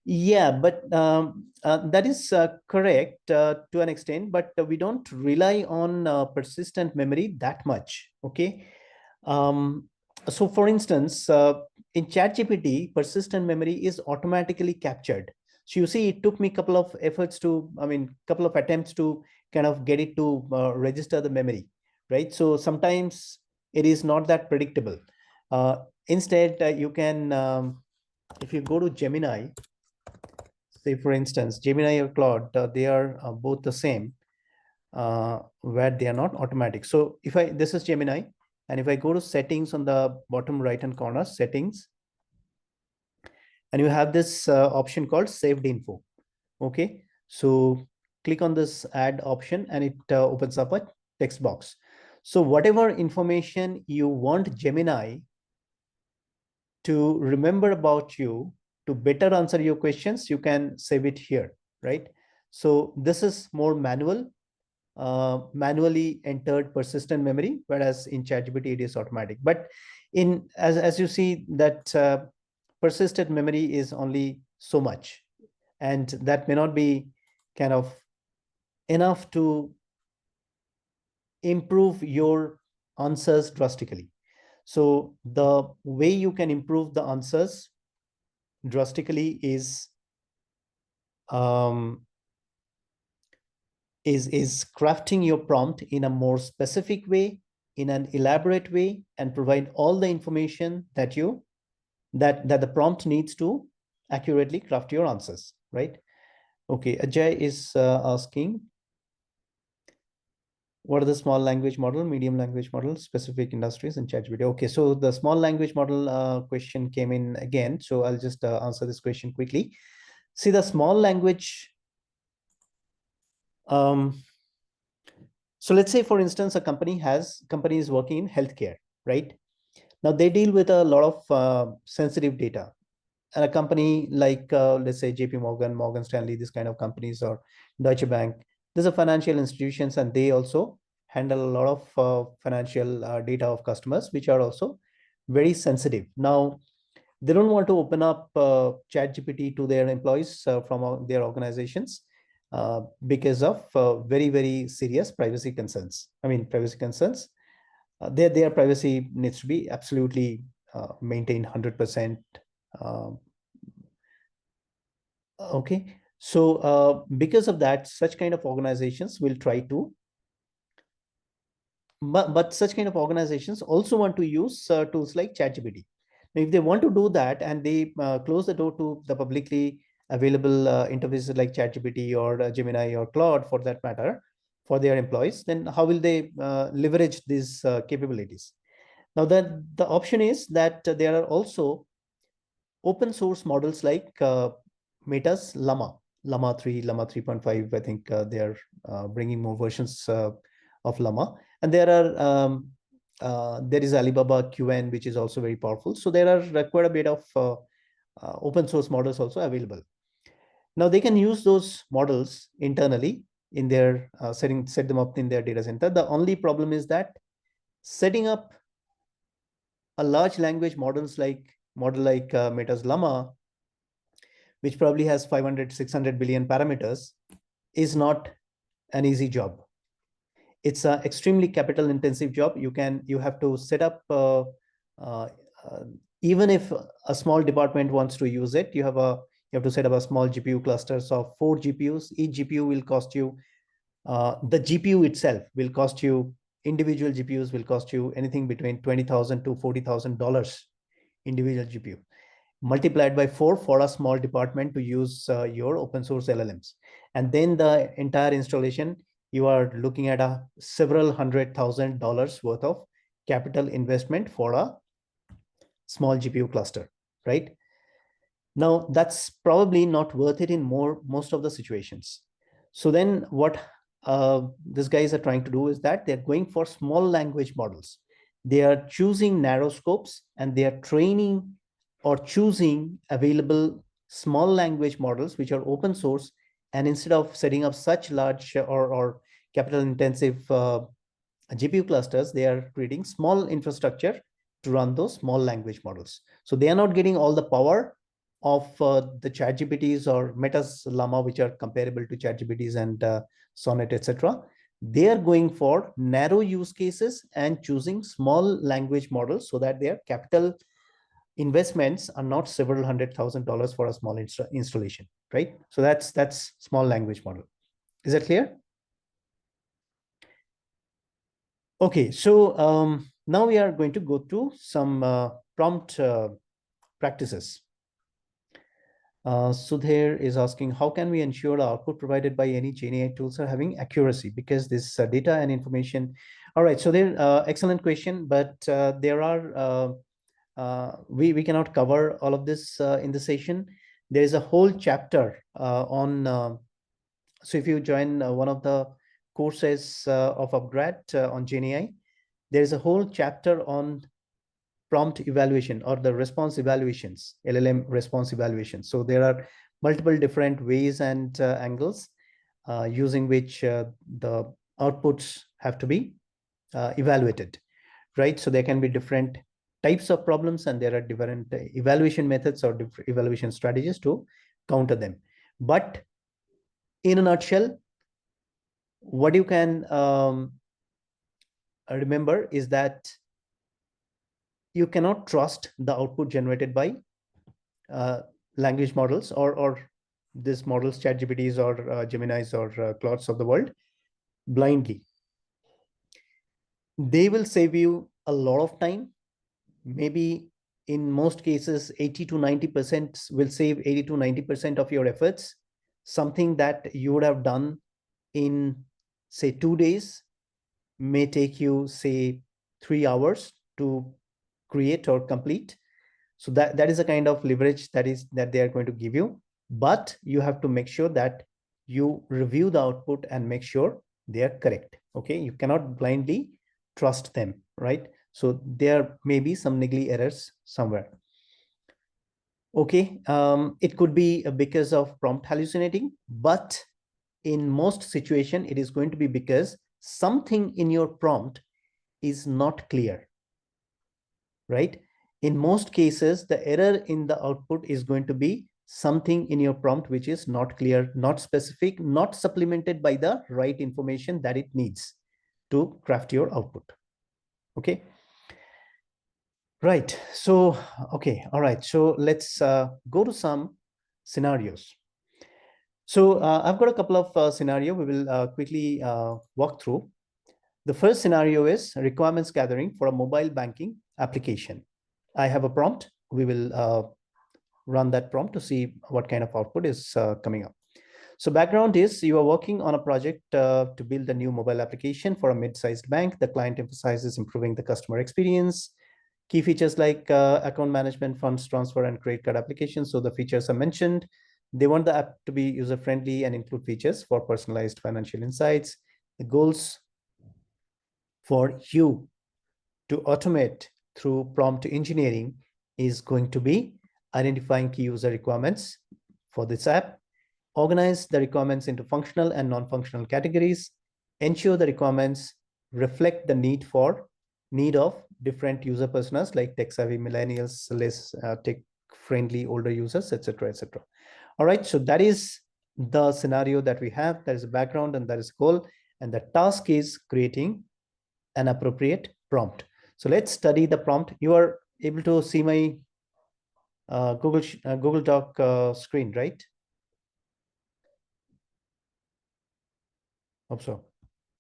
Yeah, but that is correct to an extent, but we don't rely on persistent memory that much, okay? So for instance, in ChatGPT, persistent memory is automatically captured. So you see, it took me a couple of couple of attempts to kind of get it to register the memory, right? So sometimes it is not that predictable. Instead, you can, if you go to Gemini, say for instance, Gemini or Claude, they are both the same, where they are not automatic. So if this is Gemini, and if I go to settings on the bottom right hand corner, settings, and you have this option called saved info. Okay, so click on this add option and it opens up a text box. So whatever information you want Gemini to remember about you, to better answer your questions, you can save it here, right? So this is more manually entered persistent memory, whereas in ChatGPT it is automatic. But as you see that persistent memory is only so much, and that may not be kind of enough to improve your answers drastically. So the way you can improve the answers drastically is crafting your prompt in a more specific way, in an elaborate way, and provide all the information that the prompt needs to accurately craft your answers, right? Okay, Ajay is asking, what are the small language model, medium language model, specific industries, and ChatGPT? Okay, so the small language model question came in again. So I'll just answer this question quickly. See, the small language. So let's say, for instance, a company is working in healthcare, right? Now they deal with a lot of sensitive data. And a company like, let's say, JP Morgan, Morgan Stanley, this kind of companies, or Deutsche Bank, these are financial institutions, and they also handle a lot of financial data of customers, which are also very sensitive. Now, they don't want to open up ChatGPT to their employees from their organizations because of very, very serious privacy concerns. I mean, privacy concerns. Their privacy needs to be absolutely maintained 100%. Okay, so because of that, such kind of organizations will try to, but such kind of organizations also want to use tools like ChatGPT. Now, if they want to do that and they close the door to the publicly available interfaces like ChatGPT or Gemini or Claude, for that matter, for their employees, then how will they leverage these capabilities? Now, the option is that there are also open source models like Meta's Llama 3, Llama 3.5. I think they are bringing more versions of Llama. And there is Alibaba QN, which is also very powerful. So there are quite a bit of open source models also available. Now they can use those models internally in their set them up in their data center. The only problem is that setting up a large language model like Meta's Llama, which probably has 500, 600 billion parameters, is not an easy job. It's an extremely capital intensive job. You have to set up, even if a small department wants to use it, you have to set up a small GPU clusters of 4 GPUs. Each GPU will cost you, the GPU itself will cost you, individual GPUs will cost you anything between $20,000 to $40,000 individual GPU, multiplied by 4 for a small department to use your open source LLMs. And then the entire installation, you are looking at a several $100,000 worth of capital investment for a small GPU cluster, right? Now, that's probably not worth it in most of the situations. So then what these guys are trying to do is that they're going for small language models. They are choosing narrow scopes, and they are training or choosing available small language models which are open source. And instead of setting up such large or capital intensive GPU clusters, they are creating small infrastructure to run those small language models. So they are not getting all the power of the ChatGPTs or Meta's Llama, which are comparable to ChatGPTs and Sonnet, etc. They are going for narrow use cases and choosing small language models so that their capital investments are not several $100,000 for a small installation, right? So that's small language model. Is that clear? Okay, so now we are going to go to some prompt practices. Sudhir is asking, how can we ensure the output provided by any GenAI tools are having accuracy? Because this data and information. All right, so there, excellent question, but there are, we cannot cover all of this in the session. There is a whole chapter on, so if you join one of the courses of upGrad on GenAI, there is a whole chapter on prompt evaluation or the response evaluations, LLM response evaluations. So there are multiple different ways and angles using which the outputs have to be evaluated, right? So there can be different types of problems and there are different evaluation methods or different evaluation strategies to counter them. But in a nutshell, what you can remember is that you cannot trust the output generated by language models or these models, ChatGPTs or Geminis or Claudes of the world blindly. They will save you a lot of time. Maybe in most cases, 80 to 90% will save 80 to 90% of your efforts. Something that you would have done in, say, 2 days may take you, say, 3 hours to create or complete. So that is a kind of leverage that they are going to give you. But you have to make sure that you review the output and make sure they are correct. Okay, you cannot blindly trust them, right? So there may be some niggly errors somewhere. Okay, it could be because of prompt hallucinating, but in most situation, it is going to be because something in your prompt is not clear, right? In most cases, the error in the output is going to be something in your prompt which is not clear, not specific, not supplemented by the right information that it needs to craft your output. Okay. Right. So, okay. All right. So let's go to some scenarios. So I've got a couple of scenarios we will quickly walk through. The first scenario is requirements gathering for a mobile banking application. I have a prompt. We will run that prompt to see what kind of output is coming up. So background is you are working on a project to build a new mobile application for a mid-sized bank. The client emphasizes improving the customer experience. Key features like account management, funds transfer, and credit card applications. So the features are mentioned. They want the app to be user-friendly and include features for personalized financial insights. The goals for you to automate through prompt engineering is going to be identifying key user requirements for this app, organize the requirements into functional and non-functional categories, ensure the requirements reflect the need of different user personas like tech-savvy millennials, less tech-friendly older users, etc., etc. All right, so that is the scenario that we have. That is a background and that is goal. And the task is creating an appropriate prompt. So let's study the prompt. You are able to see my Google Doc screen, right? Hope so.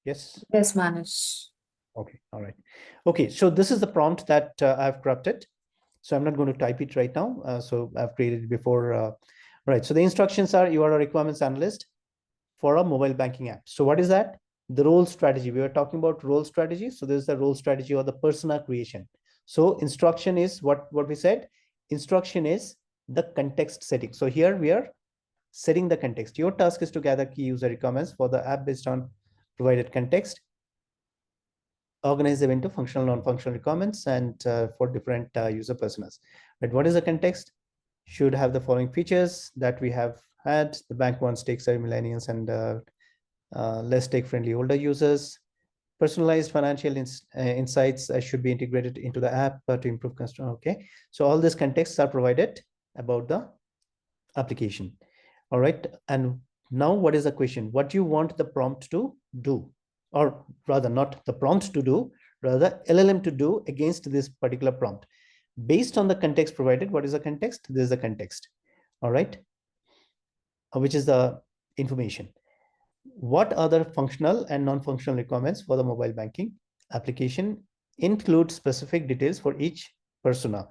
Yes. Yes, Manish. Okay. All right. Okay. So this is the prompt that I've crafted. So I'm not going to type it right now. So I've created it before. Right. So the instructions are: you are a requirements analyst for a mobile banking app. So what is that? The role strategy. We were talking about role strategy. So this is the role strategy or the persona creation. So instruction is what we said. Instruction is the context setting. So here we are setting the context. Your task is to gather key user requirements for the app based on provided context. Organize them into functional, non-functional requirements and for different user personas. But what is the context? Should have the following features that we have had. The bank wants tech-savvy millennials and less tech-friendly older users. Personalized financial insights should be integrated into the app to improve customer. Okay, so all these contexts are provided about the application. All right, and now what is the question? What do you want the prompt to do? Or rather, not the prompt to do, rather LLM to do against this particular prompt. Based on the context provided, what is the context? This is the context. All right, which is the information. What other functional and non-functional requirements for the mobile banking application include specific details for each persona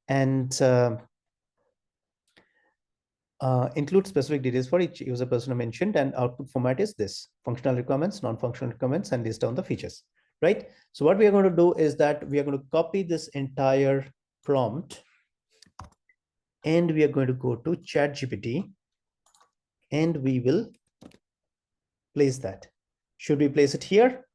and include specific details for each user persona mentioned, and output format is this: functional requirements, non-functional requirements, and list down the features, right? So what we are going to do is that we are going to copy this entire prompt and we are going to go to ChatGPT and we will place that. Should we place it here?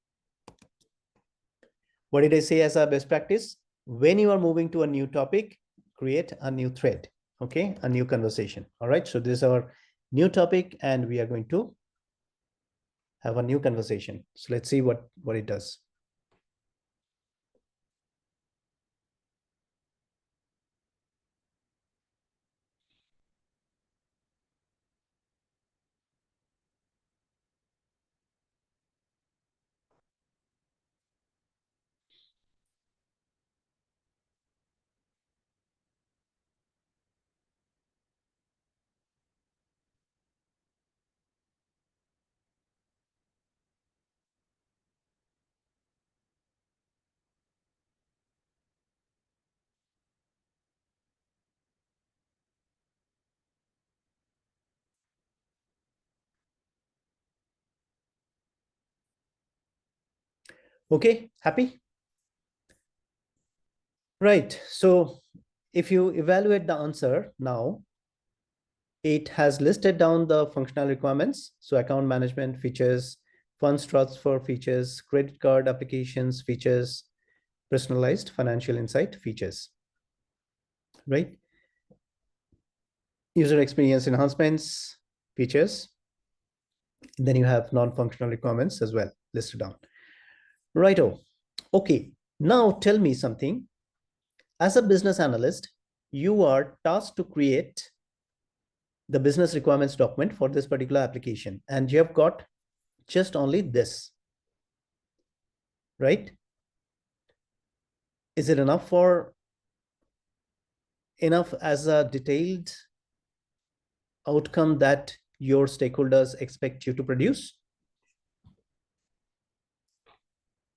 What did I say as a best practice? When you are moving to a new topic, create a new thread, okay? A new conversation, all right? So this is our new topic and we are going to have a new conversation. So let's see what it does. Okay, happy? Right. So if you evaluate the answer now, it has listed down the functional requirements. So account management features, funds transfer features, credit card applications features, personalized financial insight features, right? User experience enhancements features. Then you have non-functional requirements as well listed down. Righto. Okay. Now tell me something. As a business analyst, you are tasked to create the business requirements document for this particular application, and you have got just only this, right? Is it enough as a detailed outcome that your stakeholders expect you to produce?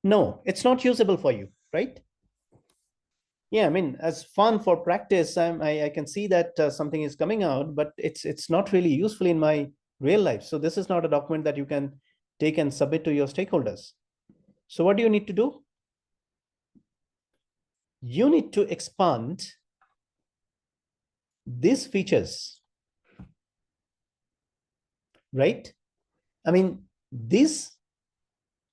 No, it's not usable for you, right? Yeah, I mean, as fun for practice, I can see that something is coming out, but it's not really useful in my real life. So this is not a document that you can take and submit to your stakeholders. So what do you need to do? You need to expand these features, right? I mean, these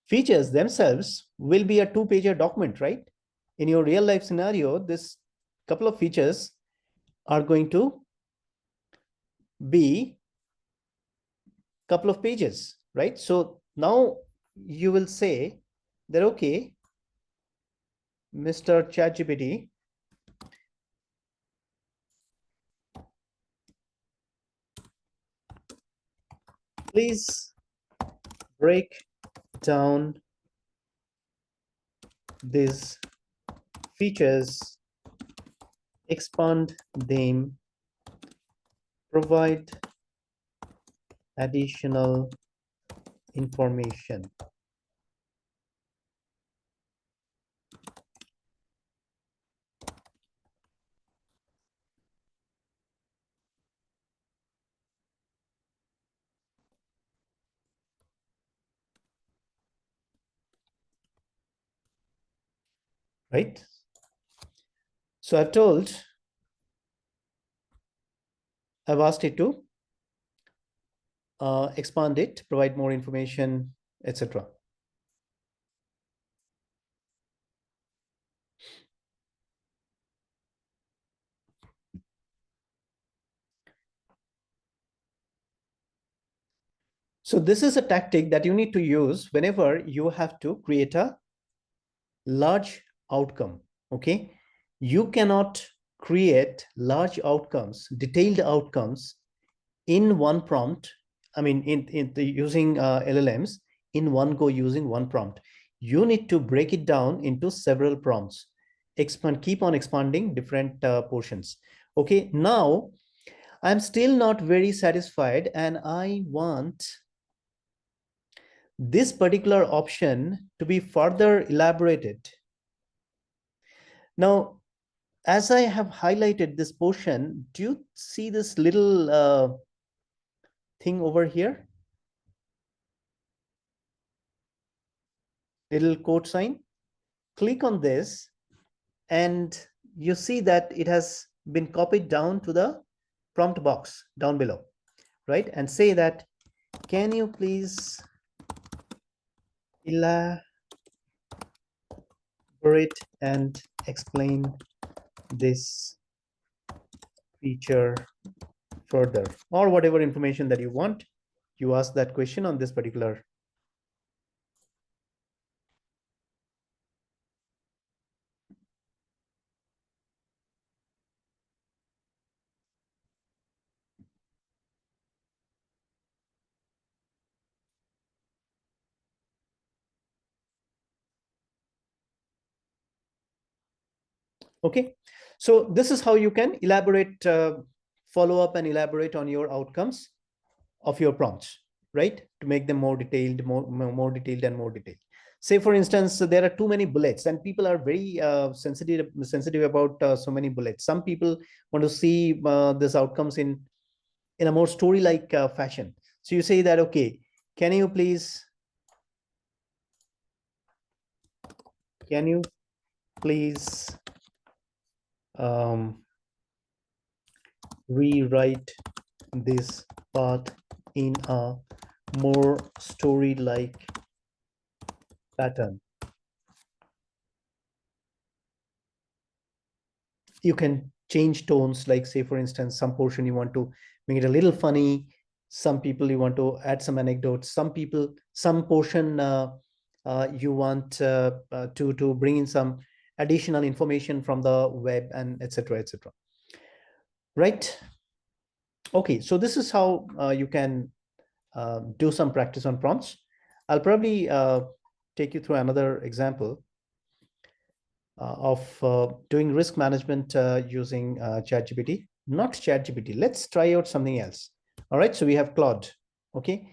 features themselves will be a two-pager document, right? In your real life scenario, this couple of features are going to be a couple of pages, right? So now you will say that, okay, Mr. ChatGPT, please break down these features, expand them, provide additional information. Right? So I've asked it to expand it, provide more information, etc. So this is a tactic that you need to use whenever you have to create a large outcome, okay? You cannot create large outcomes, detailed outcomes in one prompt. I mean, using LLMs in one go using one prompt. You need to break it down into several prompts. Keep on expanding different portions. Okay, now I'm still not very satisfied and I want this particular option to be further elaborated. Now, as I have highlighted this portion, do you see this little thing over here? Little quote sign. Click on this and you see that it has been copied down to the prompt box down below, right? And say that, can you please elaborate and explain this feature further, or whatever information that you want. You ask that question on this particular. Okay, so this is how you can elaborate, follow up and elaborate on your outcomes of your prompts, right? To make them more detailed, more detailed and more detailed. Say, for instance, there are too many bullets and people are very sensitive about so many bullets. Some people want to see these outcomes in a more story-like fashion. So you say that, okay, can you please can you please rewrite this part in a more story-like pattern? You can change tones, like say for instance, some portion you want to make it a little funny, some people you want to add some anecdotes, some portion you want to bring in some additional information from the web, and etc, etc. Right? Okay, so this is how you can do some practice on prompts. I'll probably take you through another example of doing risk management using ChatGPT. Not ChatGPT. Let's try out something else. All right. So we have Claude. Okay.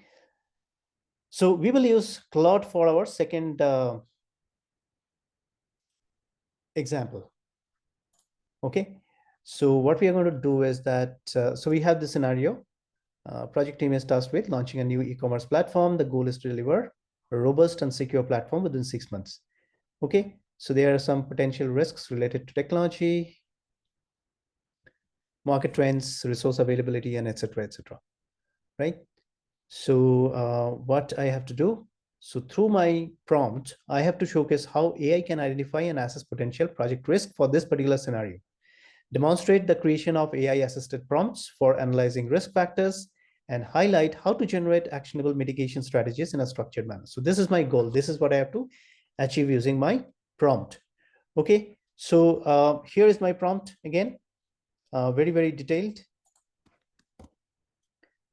So we will use Claude for our second example. Okay. So what we are going to do is that, so we have the scenario. Project team is tasked with launching a new e-commerce platform. The goal is to deliver a robust and secure platform within 6 months. Okay. So there are some potential risks related to technology, market trends, resource availability, and etc, etc. Right? So what I have to do, so through my prompt, I have to showcase how AI can identify and assess potential project risk for this particular scenario. Demonstrate the creation of AI-assisted prompts for analyzing risk factors, and highlight how to generate actionable mitigation strategies in a structured manner. So this is my goal. This is what I have to achieve using my prompt. Okay, so here is my prompt again, very, very detailed.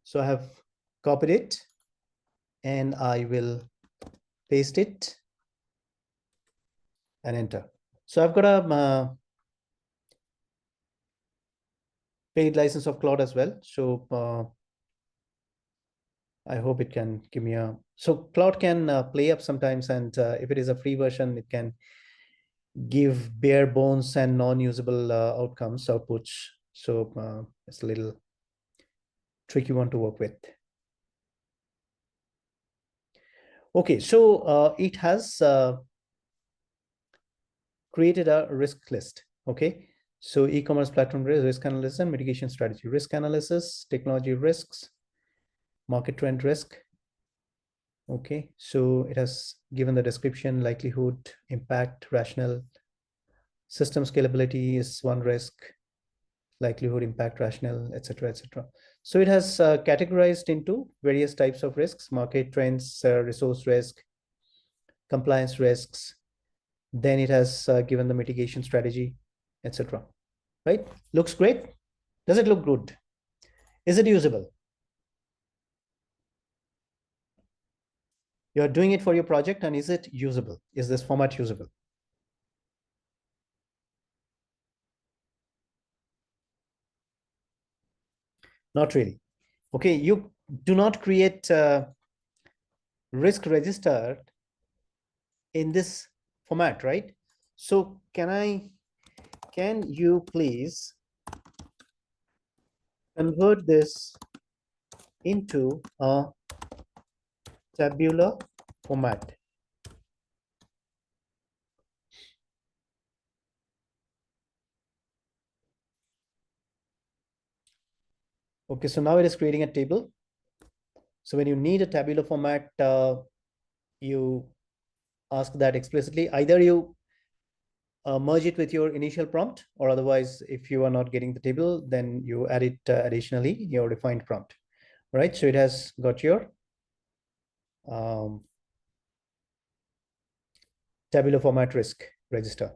So I have copied it and I will paste it and enter. So I've got a paid license of Claude as well. So I hope it can give me a, so Claude can play up sometimes, and if it is a free version, it can give bare bones and non-usable outputs. So it's a little tricky one to work with. Okay, so it has created a risk list. Okay, so e-commerce platform risk analysis and mitigation strategy, risk analysis, technology risks, market trend risk. Okay, so it has given the description: likelihood, impact, rational. System scalability is one risk, likelihood, impact, rational, etc, etc. So it has categorized into various types of risks: market trends, resource risk, compliance risks. Then it has given the mitigation strategy, etc. Right? Looks great. Does it look good? Is it usable? You're doing it for your project, and is it usable? Is this format usable? Not really. Okay, you do not create risk register in this format, right? So can you please convert this into a tabular format? Okay, so now it is creating a table. So when you need a tabular format, you ask that explicitly. Either you merge it with your initial prompt, or otherwise, if you are not getting the table, then you add it additionally in your defined prompt. Right? So it has got your tabular format risk register.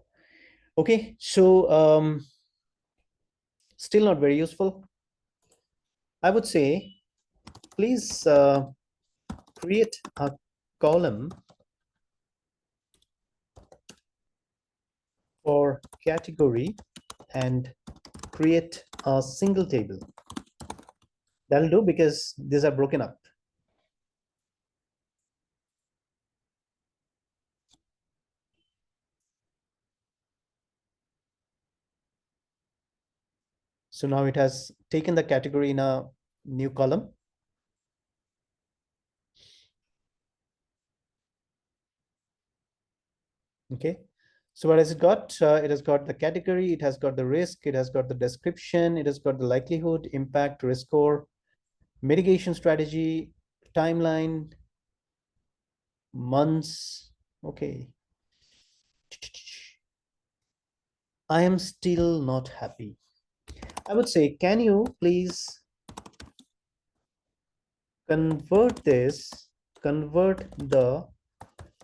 Okay, so still not very useful. I would say, please create a column for category and create a single table. That'll do, because these are broken up. So now it has taken the category in a new column. Okay, So what has it got? It has got the category, it has got the risk, it has got the description, it has got the likelihood, impact, risk score, mitigation strategy, timeline, months. Okay. I am still not happy. I would say, can you please convert the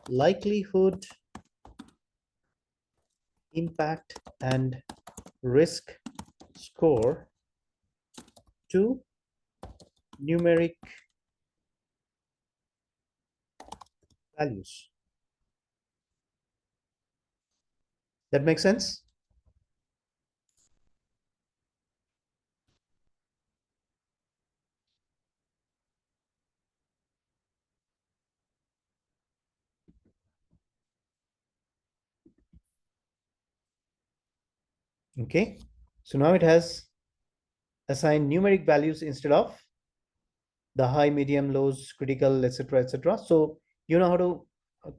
likelihood, impact, and risk score to numeric values? That makes sense? Okay. So now it has assigned numeric values instead of the high, medium, lows, critical, etc., etc. So you know how to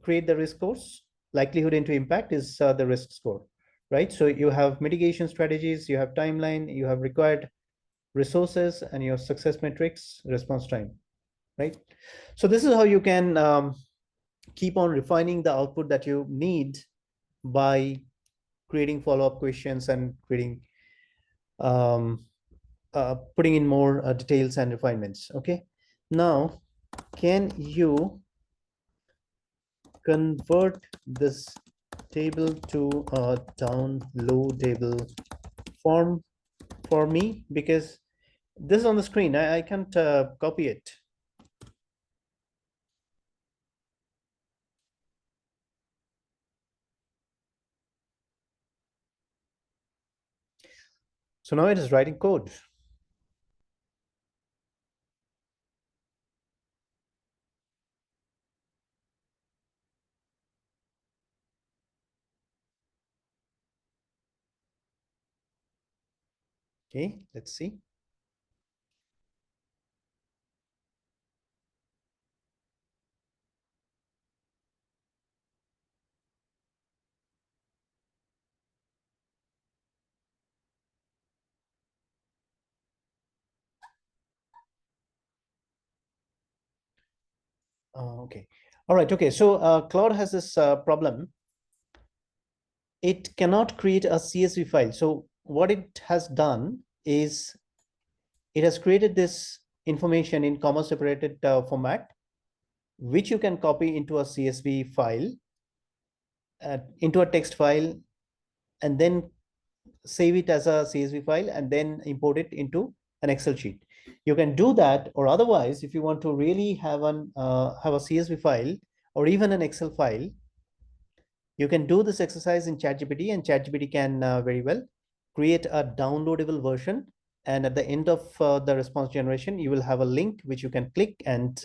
create the risk scores. Likelihood into impact is the risk score, right? So you have mitigation strategies, you have timeline, you have required resources, and your success metrics, response time, right? So this is how you can keep on refining the output that you need by creating follow-up questions and creating putting in more details and refinements. Okay, now can you convert this table to a downloadable form for me, because this is on the screen. I can't copy it. So now it is writing code. Okay, let's see. Okay. All right. Okay. So Claude has this problem. It cannot create a CSV file. So what it has done is it has created this information in comma separated format, which you can copy into a CSV file, into a text file, and then save it as a CSV file, and then import it into an Excel sheet. You can do that, or otherwise, if you want to really have a CSV file or even an Excel file, you can do this exercise in ChatGPT, and ChatGPT can very well create a downloadable version. And at the end of the response generation, you will have a link which you can click, and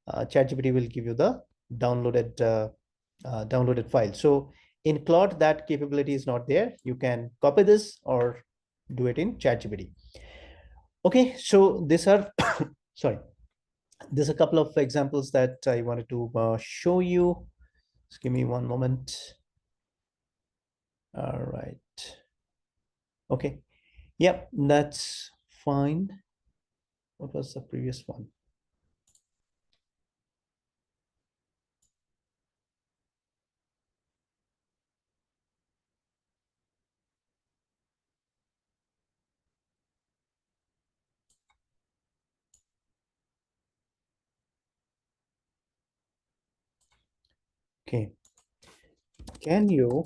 ChatGPT will give you the downloaded file. So in Claude, that capability is not there. You can copy this or do it in ChatGPT. Okay, so these are sorry, there's a couple of examples that I wanted to show you. Just give me one moment. All right. Okay. Yep, that's fine. What was the previous one? Okay. Can you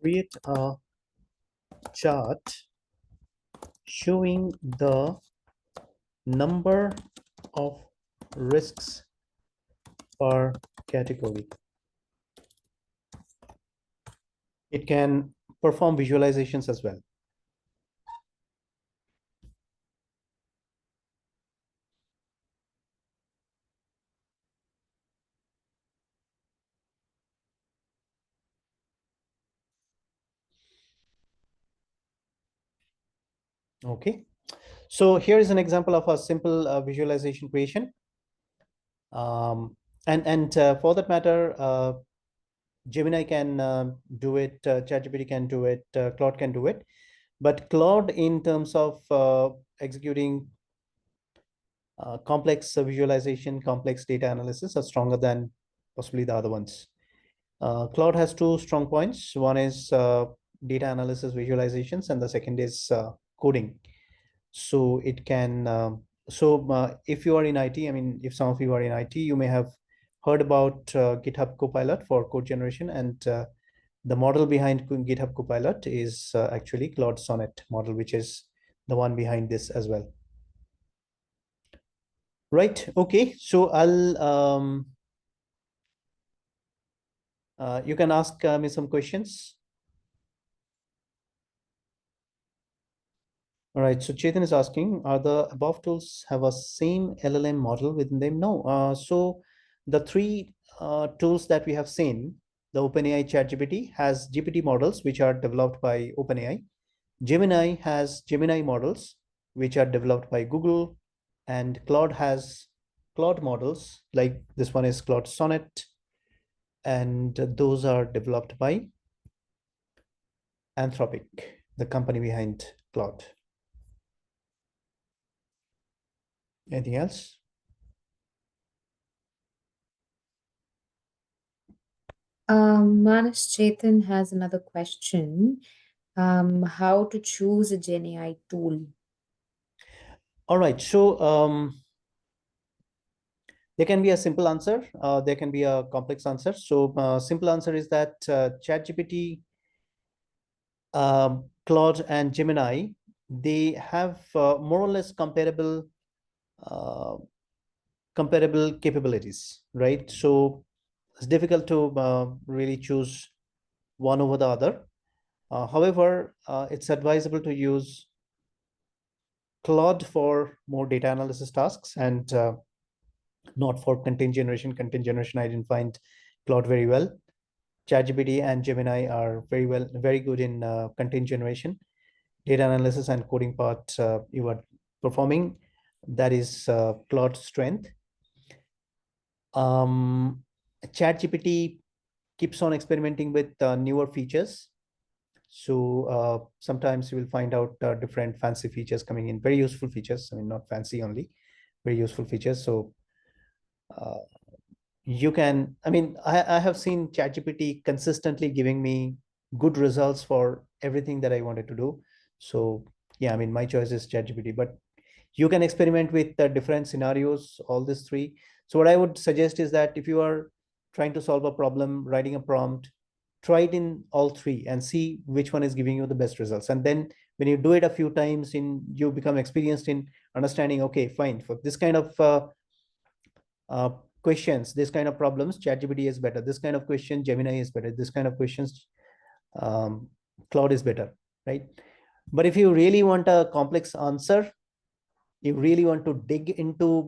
create a chart showing the number of risks per category? It can perform visualizations as well. Okay. So here is an example of a simple visualization creation. And for that matter, Gemini can do it, ChatGPT can do it, Claude can do it. But Claude, in terms of executing complex visualization, complex data analysis, are stronger than possibly the other ones. Claude has two strong points. One is data analysis visualizations, and the second is coding. So it can, if you are in IT, I mean, if some of you are in IT, you may have heard about GitHub Copilot for code generation, and the model behind GitHub Copilot is actually Claude Sonnet model, which is the one behind this as well. Right. Okay. So you can ask me some questions. All right. So Chetan is asking, are the above tools have a same LLM model within them? No. So the three tools that we have seen, the OpenAI ChatGPT has GPT models, which are developed by OpenAI. Gemini has Gemini models, which are developed by Google, and Claude has Claude models, like this one is Claude Sonnet, and those are developed by Anthropic, the company behind Claude. Anything else? Manas Chetan has another question. How to choose a Gen AI tool? All right. So there can be a simple answer. There can be a complex answer. So simple answer is that ChatGPT, Claude, and Gemini, they have more or less uh, comparable capabilities, right? So it's difficult to really choose one over the other. However, it's advisable to use Claude for more data analysis tasks, and not for content generation. Content generation, I didn't find Claude very well. ChatGPT and Gemini are very good in content generation. Data analysis and coding part you are performing. That is Claude's strength. ChatGPT keeps on experimenting with newer features. So sometimes you will find out different fancy features coming in, very useful features. I mean, not fancy only, very useful features. So you can, I mean, I have seen ChatGPT consistently giving me good results for everything that I wanted to do. So yeah, I mean, my choice is ChatGPT, but you can experiment with the different scenarios, all these three. So what I would suggest is that if you are trying to solve a problem, writing a prompt, try it in all three and see which one is giving you the best results. And then when you do it a few times, you become experienced in understanding, okay, fine, for this kind of uh, questions, this kind of problems, ChatGPT is better. This kind of question, Gemini is better. This kind of questions, Claude is better, right? But if you really want a complex answer, you really want to dig into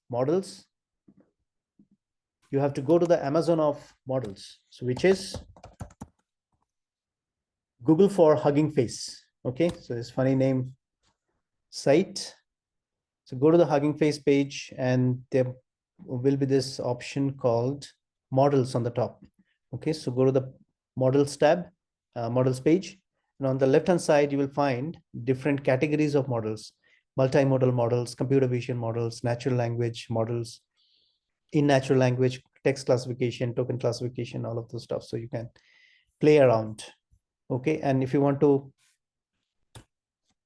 models, you have to go to the Amazon of models, so which is Google for Hugging Face. Okay, so this funny name site. So go to the Hugging Face page, and there will be this option called models on the top. Okay, so go to the models tab, models page, and on the left hand side you will find different categories of models: multimodal models, computer vision models, natural language models, in natural language, text classification, token classification, all of those stuff. So you can play around. Okay, and if you want to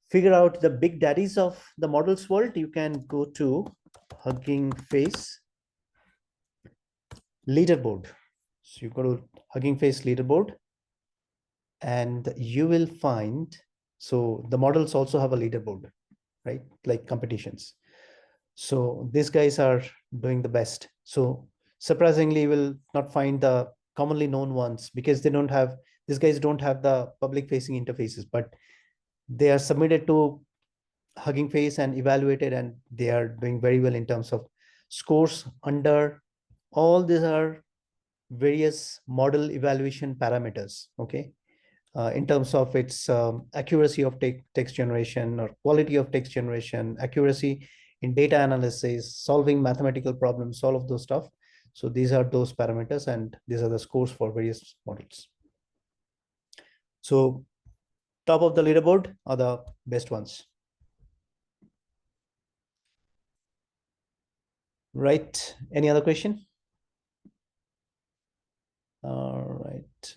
figure out the big daddies of the models world, you can go to Hugging Face leaderboard. So you go to Hugging Face leaderboard, and you will find, so the models also have a leaderboard, right? Like competitions. So these guys are doing the best. So surprisingly, you will not find the commonly known ones, because they don't have, these guys don't have the public facing interfaces, but they are submitted to Hugging Face and evaluated, and they are doing very well in terms of scores under all these are various model evaluation parameters. Okay, in terms of its accuracy of text generation, or quality of text generation, accuracy in data analysis, solving mathematical problems, all of those stuff. So these are those parameters, and these are the scores for various models. So top of the leaderboard are the best ones. Right. Any other question? All right.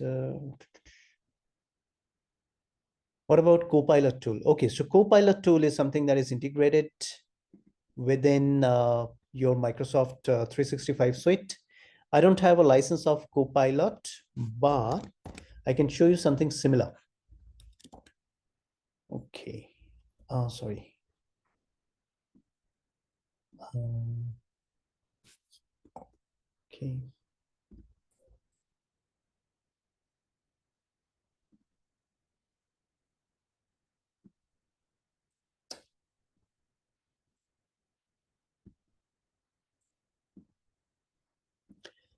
What about Copilot tool? Okay, so Copilot tool is something that is integrated within your Microsoft 365 suite. I don't have a license of Copilot, but I can show you something similar. Okay. Sorry. Okay.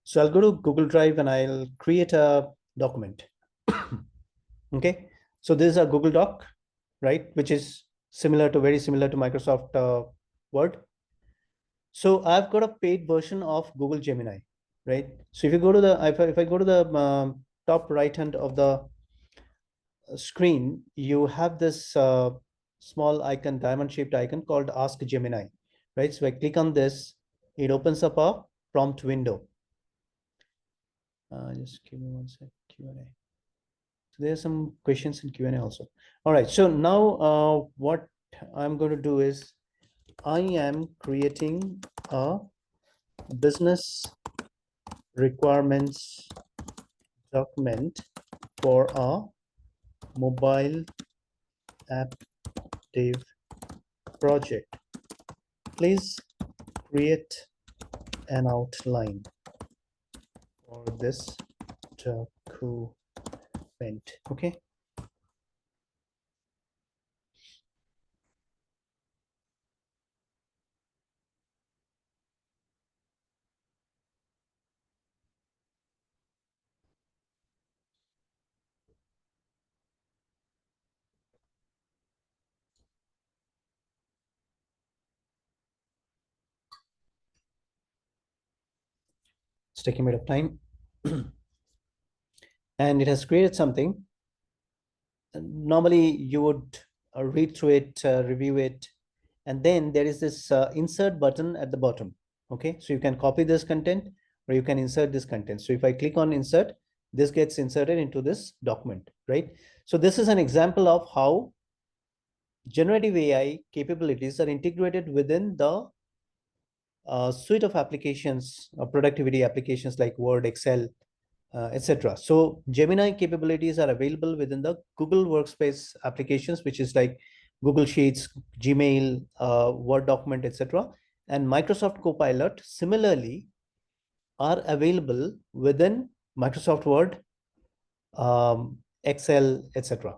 So I'll go to Google Drive and I'll create a document. Okay. So this is a Google Doc, right? Which is very similar to Microsoft Word. So I've got a paid version of Google Gemini, right? So if you go to if I go to the top right hand of the screen, you have this small icon, diamond shaped icon called Ask Gemini, right? So I click on this, it opens up a prompt window. Just give me one sec. Q&A. So there's some questions in Q&A also. All right. So now what I'm going to do is I am creating a business requirements document for a mobile app dev project. Please create an outline for this document. Okay. It's taking a bit of time. And it has created something. Normally you would read through it, review it, and then there is this insert button at the bottom. Okay, so you can copy this content or you can insert this content. So if I click on insert, this gets inserted into this document, right? So this is an example of how generative AI capabilities are integrated within the suite of applications, productivity applications like Word, Excel, etc. So Gemini capabilities are available within the Google Workspace applications, which is like Google Sheets, Gmail, Word document, etc. And Microsoft Copilot similarly are available within Microsoft Word, Excel, etc.